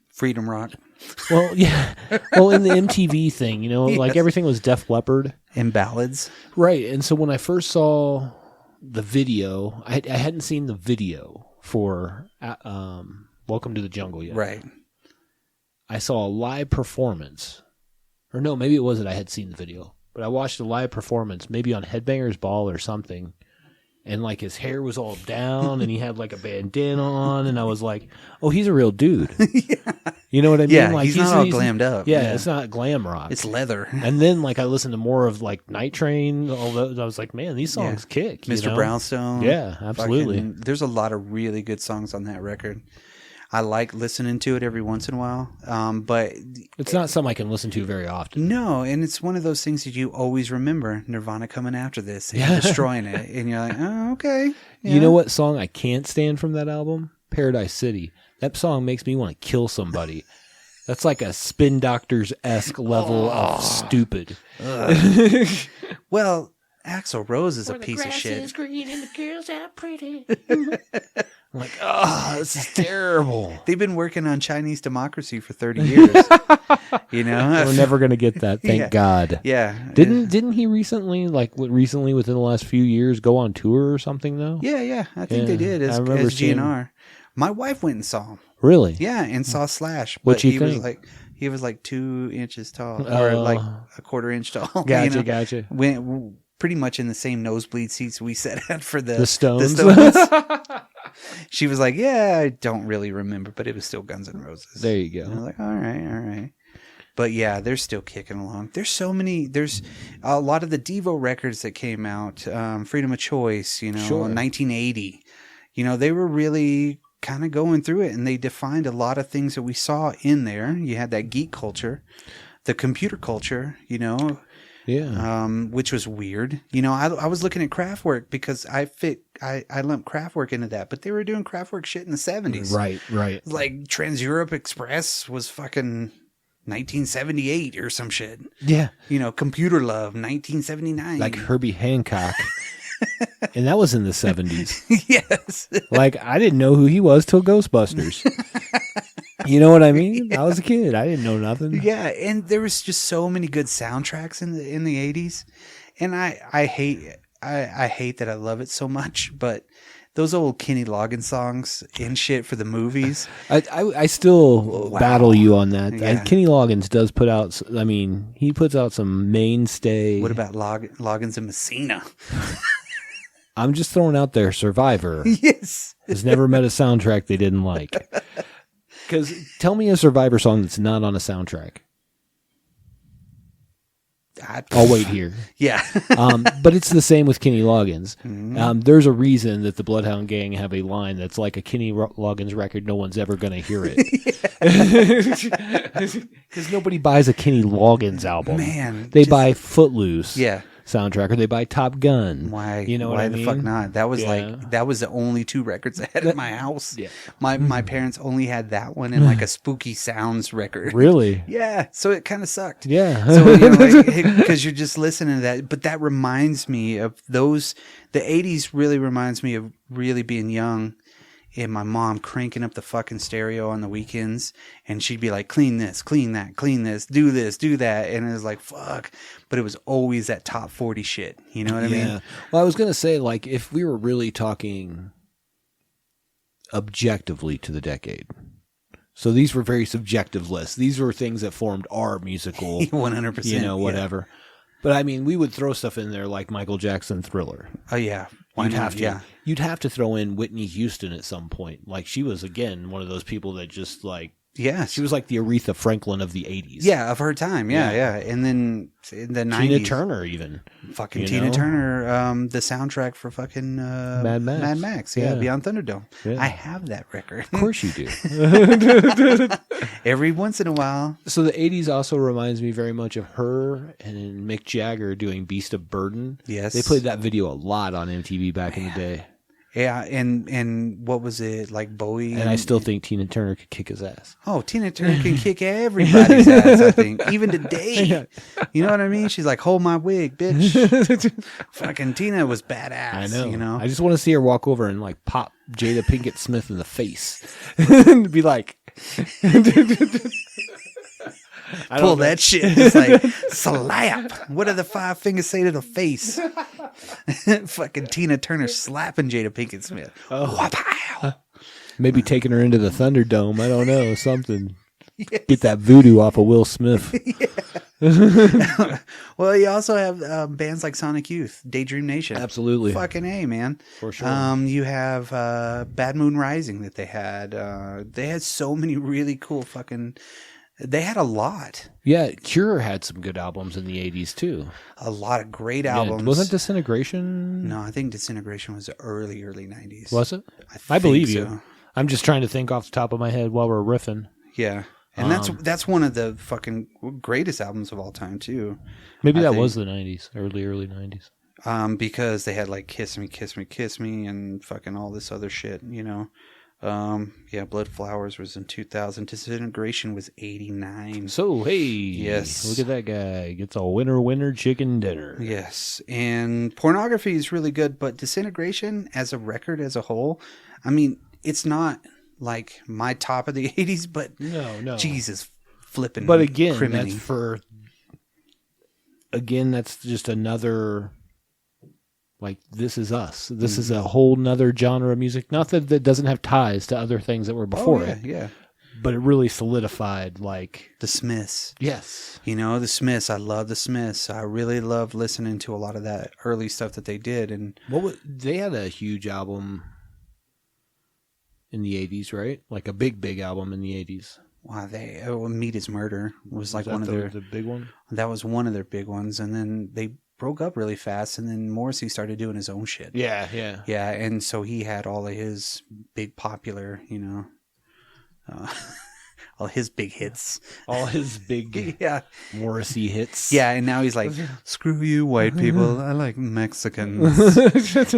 Freedom rock. well, yeah, well in the MTV thing, like Yes. everything was Def Leppard, And ballads. right? And so when I first saw the video, I hadn't seen the video for Welcome to the Jungle yet. Right. I saw a live performance, or no, maybe it wasn't. I had seen the video, but I watched a live performance, maybe on Headbangers Ball or something, and like his hair was all down, and he had like a bandana on, and I was like, "Oh, he's a real dude." Yeah. You know what I mean? Yeah, Like he's not all glammed up. Yeah, Yeah. it's not glam rock. It's leather. And then like I listened to more of like Night Train. All those, I was like, man, these songs kick. Mr. Brownstone. Yeah, absolutely. There's a lot of really good songs on that record. I like listening to it every once in a while. But It's not something I can listen to very often. no, and it's one of those things that you always remember Nirvana coming after this and destroying it. And you're like, oh, okay. Yeah. You know what song I can't stand from that album? Paradise City. That song makes me want to kill somebody. That's like a Spin Doctors-esque level of stupid. Well, Axl Rose is a piece of shit. Green and the girls are pretty. I'm like, oh, this is terrible. They've been working on Chinese democracy for 30 years. We're never gonna get that, thank Yeah. God. Yeah. Didn't he recently, within the last few years, go on tour or something though? Yeah. I think Yeah, they did I as remember seeing- GNR. My wife went and saw him. Really? Yeah, and saw Slash. What'd But you he think? he was like 2 inches tall, or like a quarter inch tall. Gotcha, gotcha. Went pretty much in the same nosebleed seats we sat at for The Stones. She was like, "Yeah, I don't really remember, but it was still Guns N' Roses." There you And I was go. like, "All right." But yeah, they're still kicking along. There's so many. There's a lot of the Devo records that came out. Freedom of Choice, Sure. 1980. They were really kind of going through it, and they defined a lot of things that we saw in there. You had that geek culture, the computer culture, Yeah. which was weird. I was looking at Kraftwerk because I lumped Kraftwerk into that, but they were doing Kraftwerk shit in the 70s. Right. Like Trans-Europe Express was fucking 1978 or some shit. Yeah. Computer Love, 1979. Like Herbie Hancock. And that was in the 70s. Yes. Like, I didn't know who he was till Ghostbusters. You know what I mean? I was a kid. I didn't know nothing. Yeah, and there was just so many good soundtracks in the 80s. And I hate that I love it so much, but those old Kenny Loggins songs and shit for the movies. I still battle you on that. Yeah. Kenny Loggins does put out, he puts out some mainstay. What about Loggins and Messina? I'm just throwing out there, Survivor Yes. has never met a soundtrack they didn't like. Because tell me a Survivor song that's not on a soundtrack. I'll wait here. Yeah. But it's the same with Kenny Loggins. Mm-hmm. There's a reason that the Bloodhound Gang have a line that's like a Kenny Loggins record. No one's ever going to hear it. Because nobody buys a Kenny Loggins album. Man, they buy Footloose. Yeah. Soundtrack, or they buy Top Gun. Why? You know why what I the mean? fuck not? That was Yeah. that was the only 2 records I had in my house. Yeah. My parents only had that one and like a Spooky Sounds record. Really? Yeah. So it kind of sucked. Yeah. So because you're just listening to that, but that reminds me of those. The 80s really reminds me of really being young. And my mom cranking up the fucking stereo on the weekends, and she'd be like, clean this, clean that, clean this, do that. And it was like, fuck. But it was always that top 40 shit. You know what I mean? Well, I was going to say, like, if we were really talking objectively to the decade. So these were very subjective lists. These were things that formed our musical, 100%. You know, whatever. But I mean, we would throw stuff in there like Michael Jackson Thriller. Oh, yeah. Why You'd not? have to. Yeah. You'd have to throw in Whitney Houston at some point. Like, she was, again, one of those people that just, like, Yes. she was like the Aretha Franklin of the 80s. Yeah, of her time. Yeah. And then in the 90s. Tina Turner, even. Fucking You Tina know? Turner, the soundtrack for fucking Mad Max. Mad Max, yeah, Yeah. Beyond Thunderdome. Yeah. I have that record. Of course you do. Every once in a while. So the 80s also reminds me very much of her and Mick Jagger doing Beast of Burden. Yes. They played that video a lot on MTV back in the day. Yeah, and what was it, like Bowie? And I still think Tina Turner could kick his ass. Oh, Tina Turner can kick everybody's ass, I think. Even today. You know what I mean? She's like, hold my wig, bitch. Fucking Tina was badass. I know. You know? I just want to see her walk over and like pop Jada Pinkett Smith in the face. And be like... Pull that shit. It's like, slap. What do the 5 fingers say to the face? Fucking Tina Turner slapping Jada Pinkett Smith. Wapow. Maybe taking her into the Thunderdome. I don't know. Something. Yes. Get that voodoo off of Will Smith. Well, you also have bands like Sonic Youth, Daydream Nation. Absolutely. Fucking A, man. For sure. You have Bad Moon Rising that they had. They had so many really cool fucking... They had a lot. Yeah, Cure had some good albums in the 80s, too. A lot of great albums. Yeah, wasn't Disintegration? No, I think Disintegration was the early 90s. Was it? I believe so. you. I'm just trying to think off the top of my head while we're riffing. Yeah. And that's one of the fucking greatest albums of all time, too. Maybe that was the 90s, early 90s. Because they had like Kiss Me, Kiss Me, Kiss Me and fucking all this other shit, you know. Yeah, Blood Flowers was in 2000. Disintegration was 89. So, hey. Yes. Look at that guy. Gets a winner chicken dinner. Yes. And Pornography is really good, but Disintegration as a record as a whole, I mean, it's not like my top of the 80s, but no. Jesus flipping. But again, criminy. that's just another, like, this is us. This is a whole nother genre of music. Not that doesn't have ties to other things that were before it. Yeah. But it really solidified, like... The Smiths. Yes. You know, the Smiths. I love the Smiths. I really love listening to a lot of that early stuff that they did. And they had a huge album in the 80s, right? Like a big album in the 80s. Wow, Meat is Murder was like one of the big one? That was one of their big ones. And then they broke up really fast, and then Morrissey started doing his own shit. Yeah. Yeah, and so he had all of his big popular, you know... all his big hits. All his big Morrissey hits. Yeah, and now he's like, screw you, white people. I like Mexicans.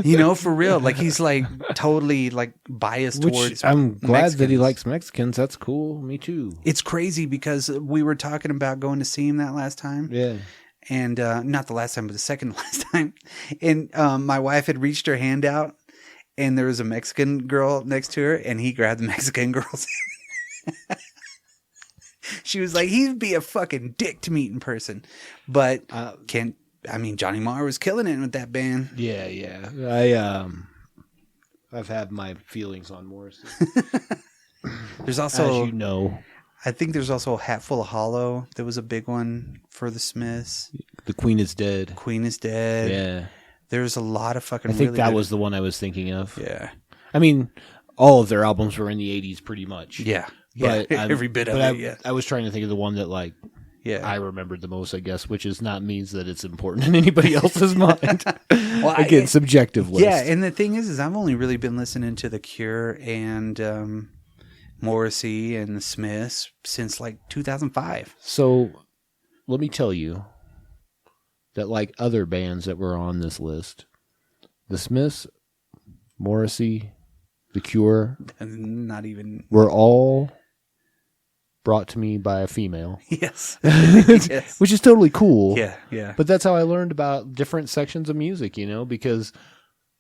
You know, for real. Like, he's like totally like biased towards I'm glad Mexicans. that he likes Mexicans. That's cool. Me too. It's crazy because we were talking about going to see him that last time. Yeah. And not the last time, but the second last time. And my wife had reached her hand out, and there was a Mexican girl next to her, and he grabbed the Mexican girl's She was like, he'd be a fucking dick to meet in person. But Johnny Marr was killing it with that band. Yeah. I've had my feelings on Morrissey. There's also, as you know, I think there's also a Hatful of Hollow. There was a big one for the Smiths. The Queen is Dead. Queen is Dead. Yeah. There's a lot of fucking. I think that was the one I was thinking of. Yeah. I mean, all of their albums were in the 80s pretty much. Yeah. But every bit of it. I was trying to think of the one that, like, Yeah. I remembered the most, I guess, which is not means that it's important in anybody else's mind. Well, Again, subjective list. Yeah, and the thing is I've only really been listening to The Cure and Morrissey and the Smiths since like 2005. So let me tell you that like other bands that were on this list, the Smiths, Morrissey, The Cure, And not even... were all brought to me by a female. Yes. Yes. Which is totally cool. Yeah, yeah. But that's how I learned about different sections of music, because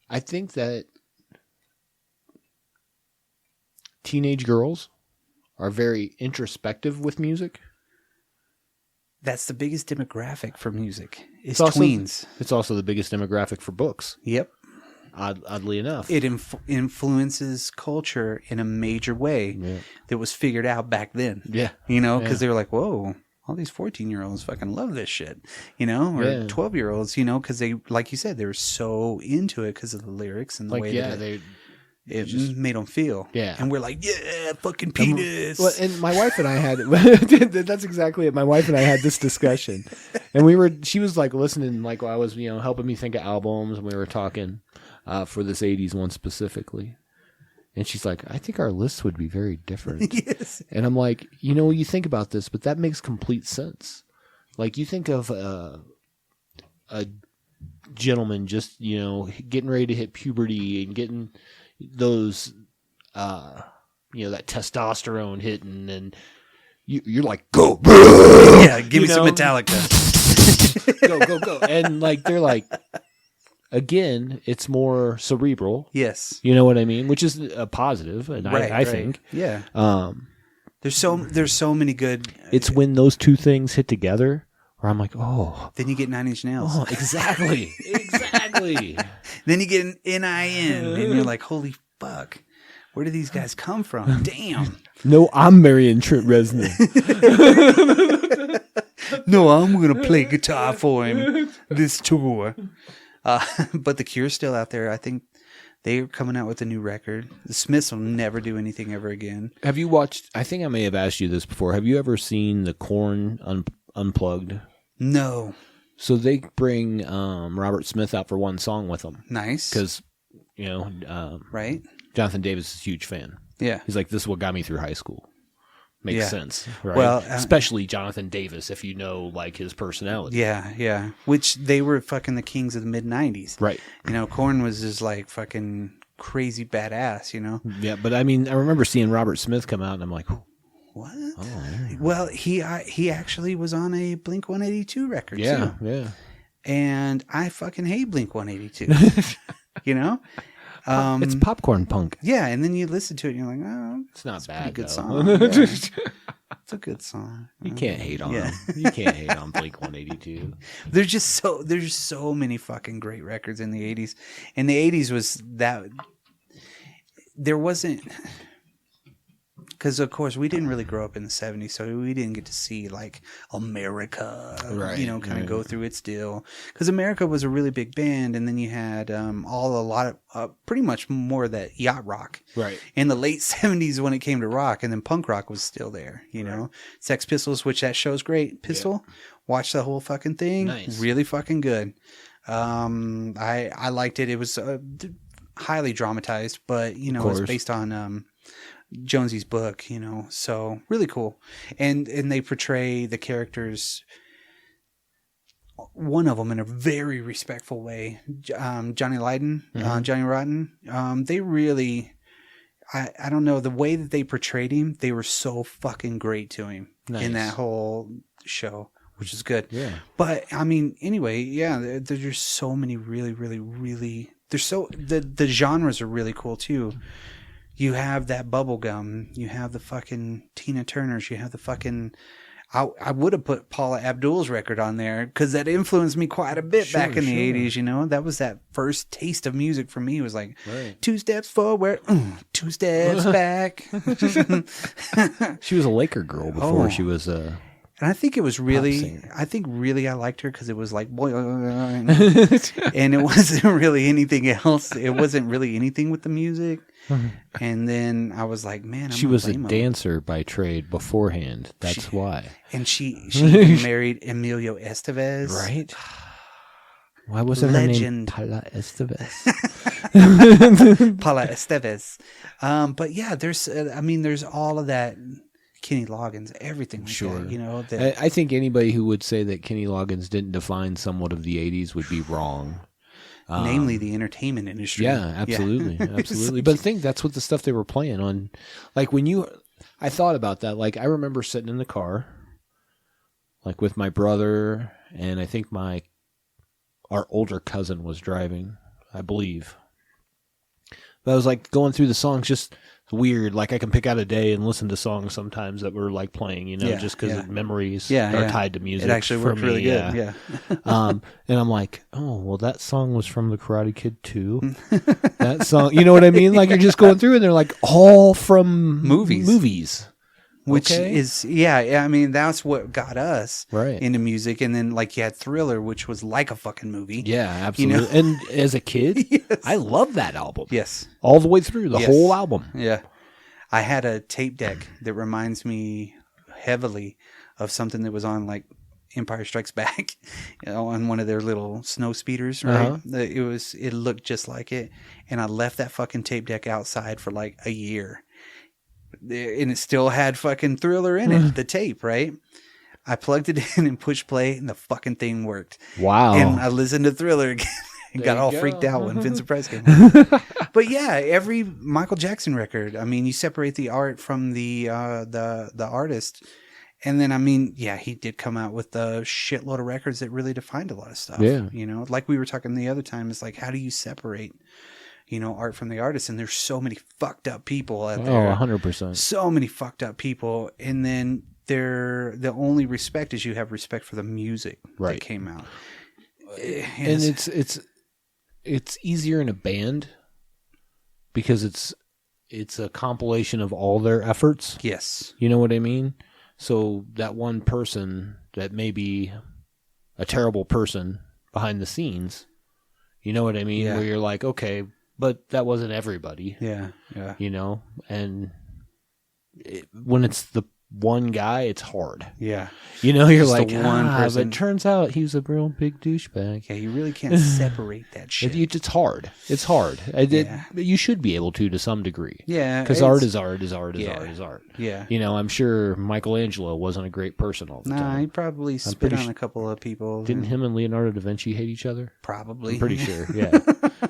I think that teenage girls are very introspective with music. That's the biggest demographic for music. It's also, tweens. It's also the biggest demographic for books. Yep. Oddly enough. It influences culture in a major way that was figured out back then. Yeah. Because they were like, whoa, all these 14-year-olds fucking love this shit, or 12-year-olds, because they, like you said, they were so into it because of the lyrics and the way that it just made them feel. Yeah. And we're like, yeah, fucking penis. And my wife and I had, that's exactly it. My wife and I had this discussion. And she was like listening, like while I was, helping me think of albums, and we were talking for this 80s one specifically. And she's like, I think our lists would be very different. Yes. And I'm like, you think about this, but that makes complete sense. Like you think of a gentleman just, getting ready to hit puberty and getting those, that testosterone hitting, and you're like, go, yeah, give me some Metallica, go, and like they're like, again, it's more cerebral. Yes, you know what I mean, which is a positive, and I think, yeah. There's so many good. It's when those two things hit together. Where I'm like, oh. Then you get 9 Inch Nails. Oh, exactly. Exactly. Then you get an NIN, and you're like, holy fuck. Where do these guys come from? Damn. No, I'm marrying Trent Reznor. No, I'm going to play guitar for him this tour. But The Cure's still out there. I think they're coming out with a new record. The Smiths will never do anything ever again. Have you watched, I think I may have asked you this before, have you ever seen the Korn Unplugged? No. So they bring Robert Smith out for one song with them. Nice. Because, right? Jonathan Davis is a huge fan. Yeah. He's like, this is what got me through high school. Makes sense, right? Well, especially Jonathan Davis, if you know like his personality. Yeah, yeah. Which they were fucking the kings of the mid 90s. Right. Korn was just like fucking crazy badass, Yeah, but I mean, I remember seeing Robert Smith come out, and I'm like, what? Oh, yeah. Well, he actually was on a Blink 182 record too. Yeah. And I fucking hate Blink 182. It's popcorn punk. Yeah, and then you listen to it and you're like, oh, it's not bad. A good though. song. Yeah. It's a good song. You can't hate on them. You can't hate on Blink 182. There's just so many fucking great records in the 80s. And the 80s was that there wasn't, because of course we didn't really grow up in the 70s, so we didn't get to see like America, kind of go through its deal. Because America was a really big band, and then you had pretty much more of that yacht rock, right? In the late 70s when it came to rock, and then punk rock was still there. Sex Pistols, which that show's great. Pistol, watch the whole fucking thing. Nice. Really fucking good. I liked it. It was highly dramatized, but it was based on Jonesy's book, so really cool. And they portray the characters, one of them in a very respectful way. Johnny Lydon, Johnny Rotten, they really, I don't know, the way that they portrayed him, they were so fucking great to him in that whole show, which is good. Yeah. But I mean, anyway, yeah, there's just so many really, really, really, the genres are really cool too. You have that bubblegum. You have the fucking Tina Turners. You have the fucking... I would have put Paula Abdul's record on there because that influenced me quite a bit back in the 80s, That was that first taste of music for me. It was like, 2 steps forward, 2 steps back. She was a Laker girl before she was a And I think it was really, singer. I liked her because it was like, boy, and it wasn't really anything else. It wasn't really anything with the music. And then I was like, man, She was a dancer by trade beforehand. That's why. And she even married Emilio Estevez. Right? Why wasn't Legend. her name Paula Estevez? Paula Estevez. But yeah, there's all of that. Kenny Loggins, everything like Sure. that, you know. I think anybody who would say that Kenny Loggins didn't define somewhat of the 80s would be wrong. Namely the entertainment industry. Yeah, absolutely. Absolutely. But I think that's what the stuff they were playing on. Like I thought about that. Like I remember sitting in the car, like with my brother, and I think our older cousin was driving, I believe. But I was like going through the songs, just weird. Like I can pick out a day and listen to songs sometimes that were like playing, you know, just because memories are tied to music. It actually worked really good. Yeah. And I'm like, oh, well, that song was from the Karate Kid 2. That song, you know what I mean? Like you're just going through and they're like all from movies. Which is, I mean, that's what got us into music. And then, like, you had Thriller, which was like a fucking movie. Yeah, absolutely. You know? And as a kid, I loved that album. Yes. All the way through, the whole album. Yeah. I had a tape deck that reminds me heavily of something that was on, like, Empire Strikes Back, you know, on one of their little snow speeders, right? It looked just like it. And I left that fucking tape deck outside for, like, a year. And it still had fucking Thriller in it, the tape, right? I plugged it in and pushed play, and the fucking thing worked. Wow. And I listened to Thriller again and got all freaked out when Vincent Price came on. But yeah, every Michael Jackson record, I mean, you separate the art from the artist. And then, I mean, yeah, he did come out with a shitload of records that really defined a lot of stuff. Yeah. You know, like we were talking the other time, it's like, how do you separate, you know, art from the artist? And there's so many fucked up people out there. 100%. So many fucked up people. And then the only respect is you have respect for the music that came out. And it's easier in a band because it's a compilation of all their efforts. Yes. You know what I mean? So that one person that may be a terrible person behind the scenes, you know what I mean? Yeah. Where you're like, okay, but that wasn't everybody. Yeah, yeah. You know, and when it's the one guy, it's hard. Yeah. You know, you're just like, one person. But it turns out he was a real big douchebag. Yeah, you really can't separate that shit. It's hard. It's hard. You should be able to some degree. Yeah. Because art is art is art is yeah. art is art. Yeah. You know, I'm sure Michelangelo wasn't a great person all the time. Nah, he probably spit on a couple of people. Didn't him and Leonardo da Vinci hate each other? Probably. I'm pretty sure, yeah.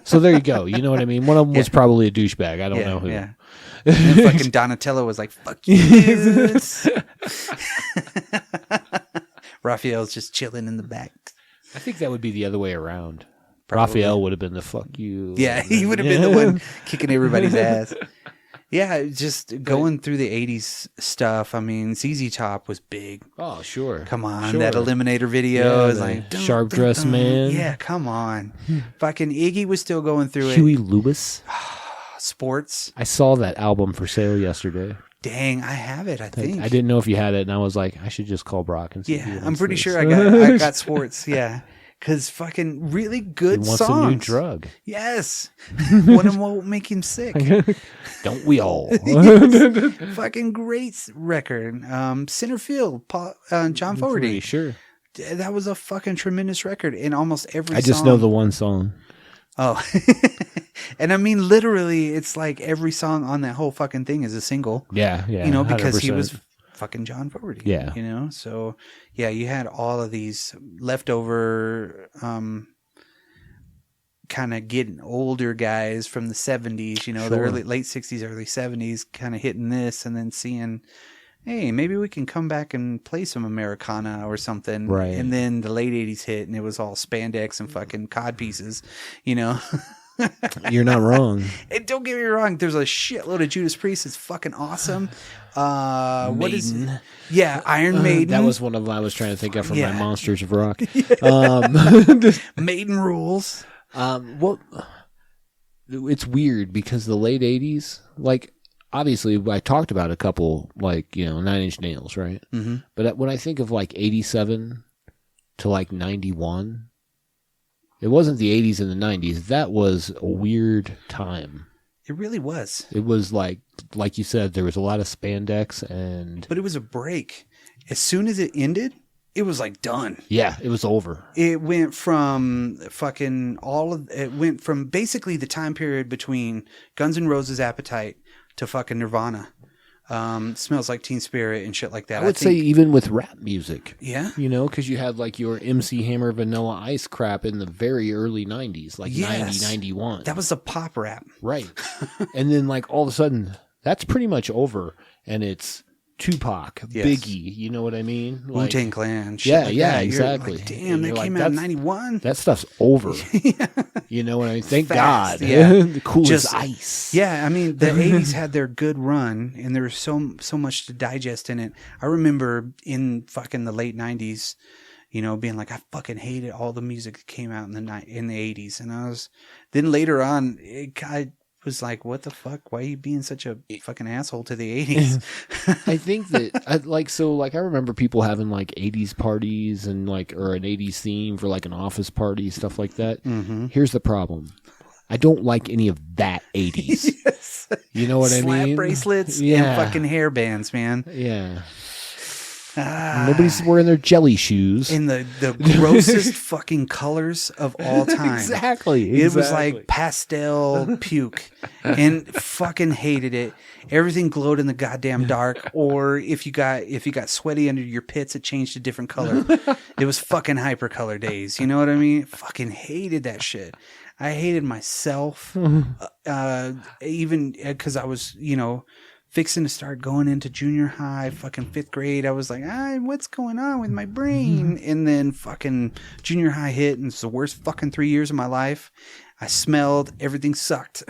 So there you go. You know what I mean? One of them was probably a douchebag. I don't know who. Yeah. And then fucking Donatello was like, fuck you, dudes. Raphael's just chilling in the back. I think that would be the other way around. Probably. Raphael would have been the fuck you. Yeah, he would have been the one kicking everybody's ass. Yeah, just going through the 80s stuff. I mean, ZZ Top was big. Oh, sure. Come on. That Eliminator video is like... Sharp Dressed Man. Yeah, come on. Fucking Iggy was still going through Huey Lewis. Sports. I saw that album for sale yesterday. Dang, I have it, I think. I didn't know if you had it, and I was like, I should just call Brock and see if he wants I'm pretty this. sure I got Sports, yeah. Because fucking really good songs. He wants a new drug. Yes. One of them won't make him sick. Don't we all? Yes. Fucking great record. Center Field, John Fogerty. Pretty sure. That was a fucking tremendous record in almost every song. I just know the one song. Oh. And I mean, literally, it's like every song on that whole fucking thing is a single. Yeah, yeah. You know, because 100%. he was fucking John Fogerty. Yeah. You know, so yeah, you had all of these leftover kind of getting older guys from the 70s, you know, the late 60s, early 70s, kind of hitting this and then seeing, hey, maybe we can come back and play some Americana or something. Right. And then the late 80s hit and it was all spandex and fucking cod pieces, you know. You're not wrong. And don't get me wrong, there's a shitload of Judas Priest. It's fucking awesome. What is it? Yeah, Iron Maiden. That was one of them I was trying to think of from my Monsters of Rock. Maiden rules. Well, it's weird because the late 80s, like, obviously I talked about a couple, like, 9 Inch Nails, right? Mm-hmm. But when I think of like 87 to like 91, it wasn't the 80s and the 90s. That was a weird time. It really was. It was like you said, there was a lot of spandex But it was a break. As soon as it ended, it was like done. Yeah, it was over. It went from it went from basically the time period between Guns N' Roses' Appetite to fucking Nirvana. Smells Like Teen Spirit and shit like that. I would say even with rap music. Yeah. Because you had like your MC Hammer Vanilla Ice crap in the very early 90s, like 90, 91. That was a pop rap. Right. And then like all of a sudden, that's pretty much over. And it's Tupac, Yes. Biggie, you know what I mean? Like, Wu-Tang Clan. Shit yeah, like yeah, that. You're exactly. like, damn, And that you're came like, out in that's- 91. That stuff's over. You know what I mean? Thank Fast, God. yeah. The cool Just- as ice. Yeah, I mean, the 80s had their good run, and there was so much to digest in it. I remember in fucking the late 90s, being like, I fucking hated all the music that came out in the 80s. And then later on, I was like, what the fuck? Why are you being such a fucking asshole to the 80s? I think that I remember people having like 80s parties and like, or an 80s theme for like an office party, stuff like that. Mm-hmm. Here's the problem. I don't like any of that 80s. Yes. You know what I mean? Slap bracelets Yeah. and fucking hair bands, man. Yeah. Nobody's wearing their jelly shoes. In the grossest fucking colors of all time. Exactly. It was like pastel puke, and fucking hated it. Everything glowed in the goddamn dark, or if you got sweaty under your pits, it changed a different color. It was fucking hypercolor days. You know what I mean? Fucking hated that shit. I hated myself, even because I was, fixing to start going into junior high, fucking 5th grade. I was like, what's going on with my brain? And then fucking junior high hit, and it's the worst fucking 3 years of my life. I smelled, everything sucked.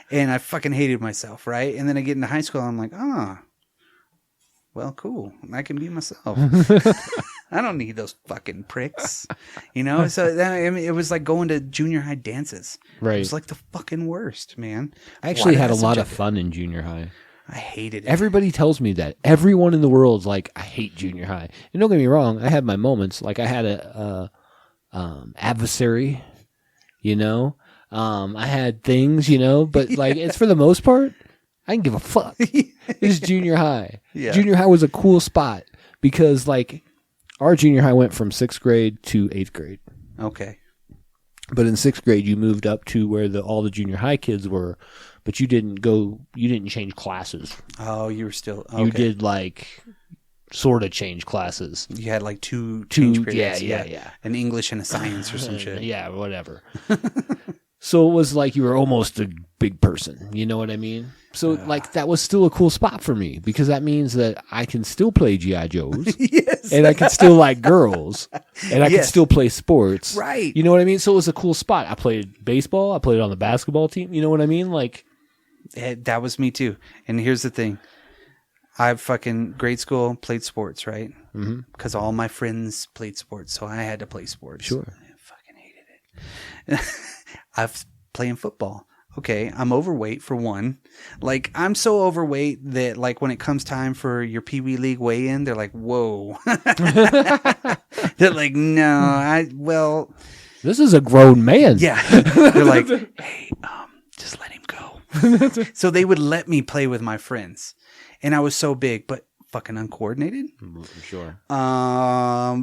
And I fucking hated myself, right? And then I get into high school, I'm like, well, cool. I can be myself. I don't need those fucking pricks, So it was like going to junior high dances. Right. It was like the fucking worst, man. I actually Why had a did I lot of subject- fun in junior high. I hated it. Everybody tells me that. Everyone in the world's like, I hate junior high. And don't get me wrong, I had my moments. Like I had a adversary, I had things, but like it's for the most part, I can give a fuck. It's junior high. Yeah. Junior high was a cool spot because like our junior high went from 6th grade to 8th grade. Okay. But in 6th grade, you moved up to where all the junior high kids were, but you didn't change classes. Oh, you were still okay. You did like sort of change classes. You had like two change periods. Yeah. An English and a science or some shit. Yeah, whatever. So it was like you were almost a big person. You know what I mean? So like that was still a cool spot for me because that means that I can still play G.I. Joes. Yes. And I can still like girls. And I can Yes. still play sports. Right. You know what I mean? So it was a cool spot. I played baseball. I played on the basketball team. You know what I mean? Like That was me too. And here's the thing. I fucking grade school played sports, right? Mm-hmm. Because all my friends played sports, so I had to play sports. Sure. I fucking hated it. I've playing football. Okay, I'm overweight for one. Like I'm so overweight that like when it comes time for your Pee Wee League weigh-in, they're like, "Whoa." They're like, "No, this is a grown man. yeah." They're like, "Hey, just let him go." So they would let me play with my friends. And I was so big, but fucking uncoordinated. Sure.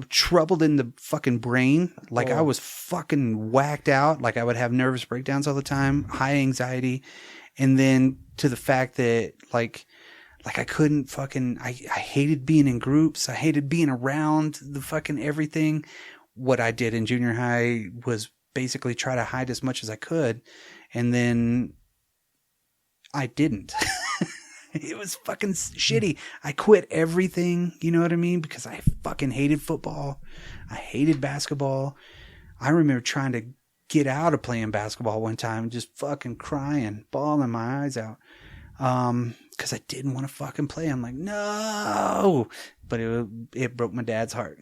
Troubled in the fucking brain. Like I was fucking whacked out. Like I would have nervous breakdowns all the time, high anxiety. And then to the fact that like I couldn't fucking, I hated being in groups. I hated being around the fucking everything. What I did in junior high was basically try to hide as much as I could. And then I didn't. It was fucking shitty. I quit everything, you know what I mean? Because I fucking hated football. I hated basketball. I remember trying to get out of playing basketball one time, just fucking crying, bawling my eyes out. Because I didn't want to fucking play. I'm like, no. But it broke my dad's heart.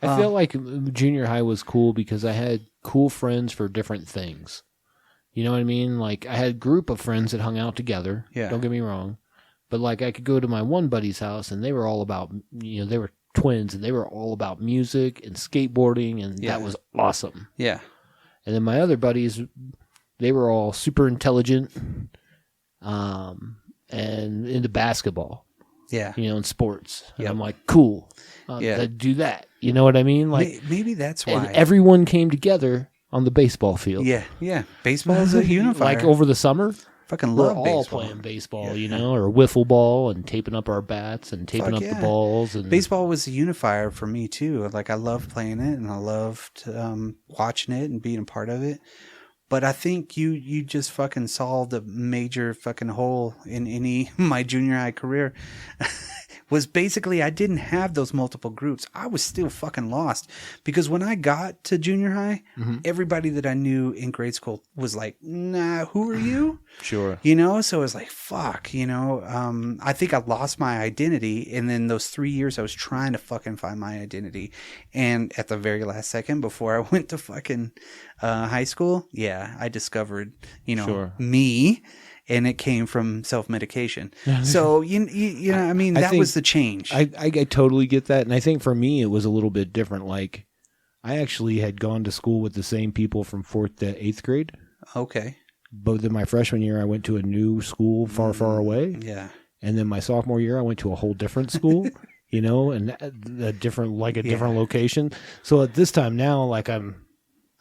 I feel like junior high was cool because I had cool friends for different things. You know what I mean? Like, I had a group of friends that hung out together. Yeah. Don't get me wrong. But, like, I could go to my one buddy's house, and they were all about, they were twins, and they were all about music and skateboarding, and that was awesome. Yeah. And then my other buddies, they were all super intelligent and into basketball. Yeah. And sports. And Yep. I'm like, cool. Yeah. Let's do that. You know what I mean? Like, Maybe that's why. and everyone came together on the baseball field. Yeah. Yeah. Baseball is a unifier. Like over the summer, Fucking we're love all baseball. playing baseball, or wiffle ball and taping up our bats and taping Fuck up yeah. the balls. And Baseball was a unifier for me too. Like I loved playing it and I loved watching it and being a part of it. But I think you just fucking solved a major fucking hole in my junior high career. Was basically I didn't have those multiple groups. I was still fucking lost because when I got to junior high, everybody that I knew in grade school was like, nah, who are you? Sure. So it was like, fuck, I think I lost my identity. And then those 3 years I was trying to fucking find my identity. And at the very last second before I went to fucking high school, I discovered, Sure. me. And it came from self-medication. So, that think was the change. I totally get that. And I think for me, it was a little bit different. Like, I actually had gone to school with the same people from 4th to 8th grade. Okay. But then my freshman year, I went to a new school far, far away. Yeah. And then my sophomore year, I went to a whole different school, and a different location. So at this time now, like I'm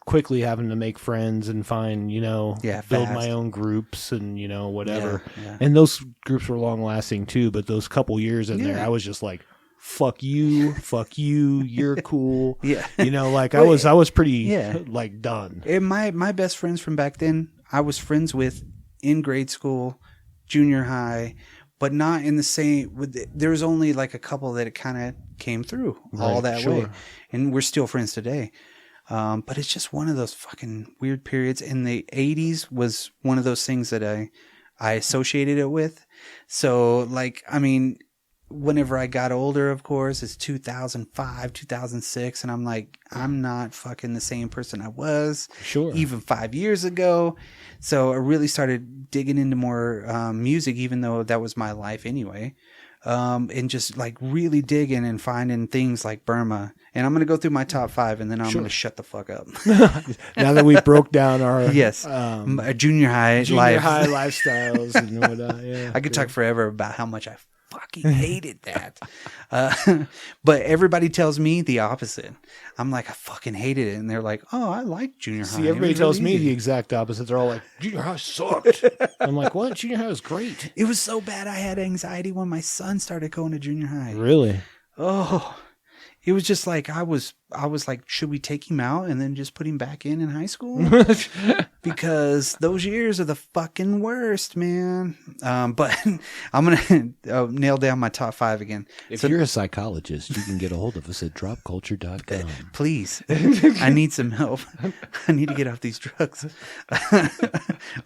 quickly having to make friends and find, build fast. my own groups and, whatever. Yeah. And those groups were long lasting too. But those couple years in there, I was just like, fuck you, you're cool. Yeah. I was pretty like done. And my best friends from back then, I was friends with in grade school, junior high, but not in the same. There was only like a couple that it kind of came through all that way, and we're still friends today. But it's just one of those fucking weird periods. And the 80s was one of those things that I associated it with. So whenever I got older, of course, it's 2005, 2006. And I'm like, I'm not fucking the same person I was even 5 years ago. So I really started digging into more music, even though that was my life anyway. And just like really digging and finding things like Burma. And I'm going to go through my top 5 and then I'm going to shut the fuck up. Now that we broke down our junior high lifestyles and whatnot. I could talk forever about how much I fucking hated that. But everybody tells me the opposite. I'm like, I fucking hated it. And they're like, oh, I like junior high. See, everybody tells me the exact opposite. They're all like, junior high sucked. I'm like, what? Junior high was great. It was so bad I had anxiety when my son started going to junior high. Really? Oh, it was just like I was like, should we take him out and then just put him back in high school? Because those years are the fucking worst, man. But I'm gonna nail down my top 5 again. If you're a psychologist, you can get a hold of us at dropculture.com. Please, I need some help. I need to get off these drugs.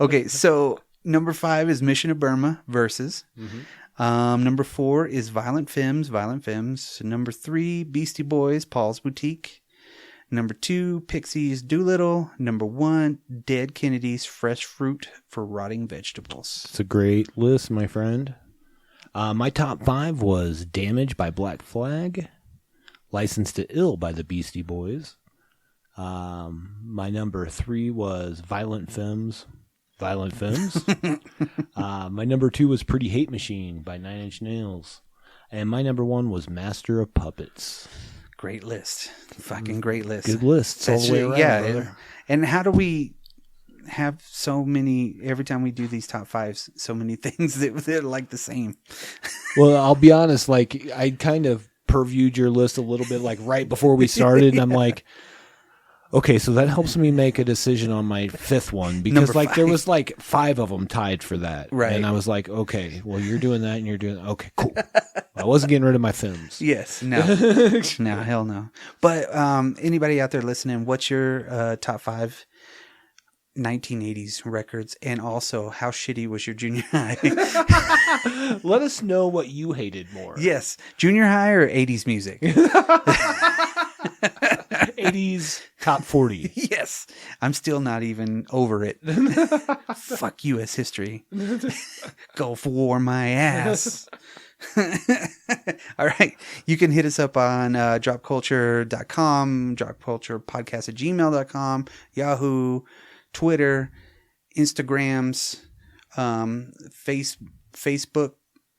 Okay, so number 5 is Mission of Burma versus. Number 4 is Violent Femmes. Number 3, Beastie Boys, Paul's Boutique. Number 2, Pixies, Doolittle. Number 1, Dead Kennedys, Fresh Fruit for Rotting Vegetables. It's a great list, my friend. My top 5 was Damage by Black Flag, License to Ill by the Beastie Boys. My number 3 was Violent Femmes. My number 2 was Pretty Hate Machine by 9 Inch Nails. And my number 1 was Master of Puppets. Great list. Fucking great list. Good lists all the way around, brother. And how do we have so many, every time we do these top 5s, so many things that they're like the same? Well, I'll be honest, like I kind of previewed your list a little bit like right before we started, and I'm like, okay, so that helps me make a decision on my 5th one because like there was like 5 of them tied for that. Right. And I was like, okay, well you're doing that and you're doing okay, cool. I wasn't getting rid of my films. Yes. No. No, hell no. But anybody out there listening, what's your top 5 1980s records? And also, how shitty was your junior high? Let us know what you hated more. Yes. Junior high or 80s music? 80s top 40. Yes. I'm still not even over it. Fuck U.S. history. Gulf War my ass. All right. You can hit us up on dropculture.com, dropculturepodcast@gmail.com, Yahoo, Twitter, Instagrams, Facebook,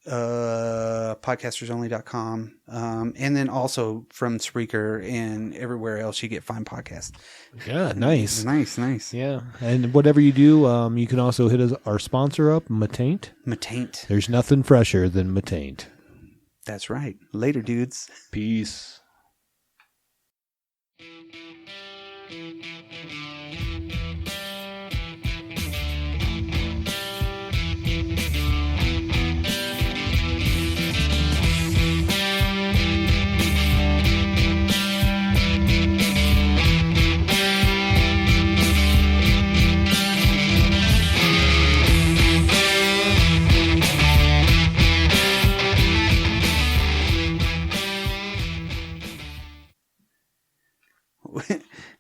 podcastersonly.com, and then also from Spreaker and everywhere else you get fine podcasts. Yeah, nice. Nice. Yeah, and whatever you do, you can also hit our sponsor up, Mataint. Mataint. There's nothing fresher than Mataint. That's right. Later, dudes. Peace.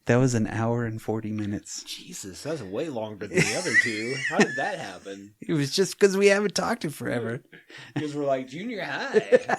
That was an hour and 40 minutes. Jesus, that's way longer than the other two. How did that happen? It was just because we haven't talked in forever. Because we're like junior high.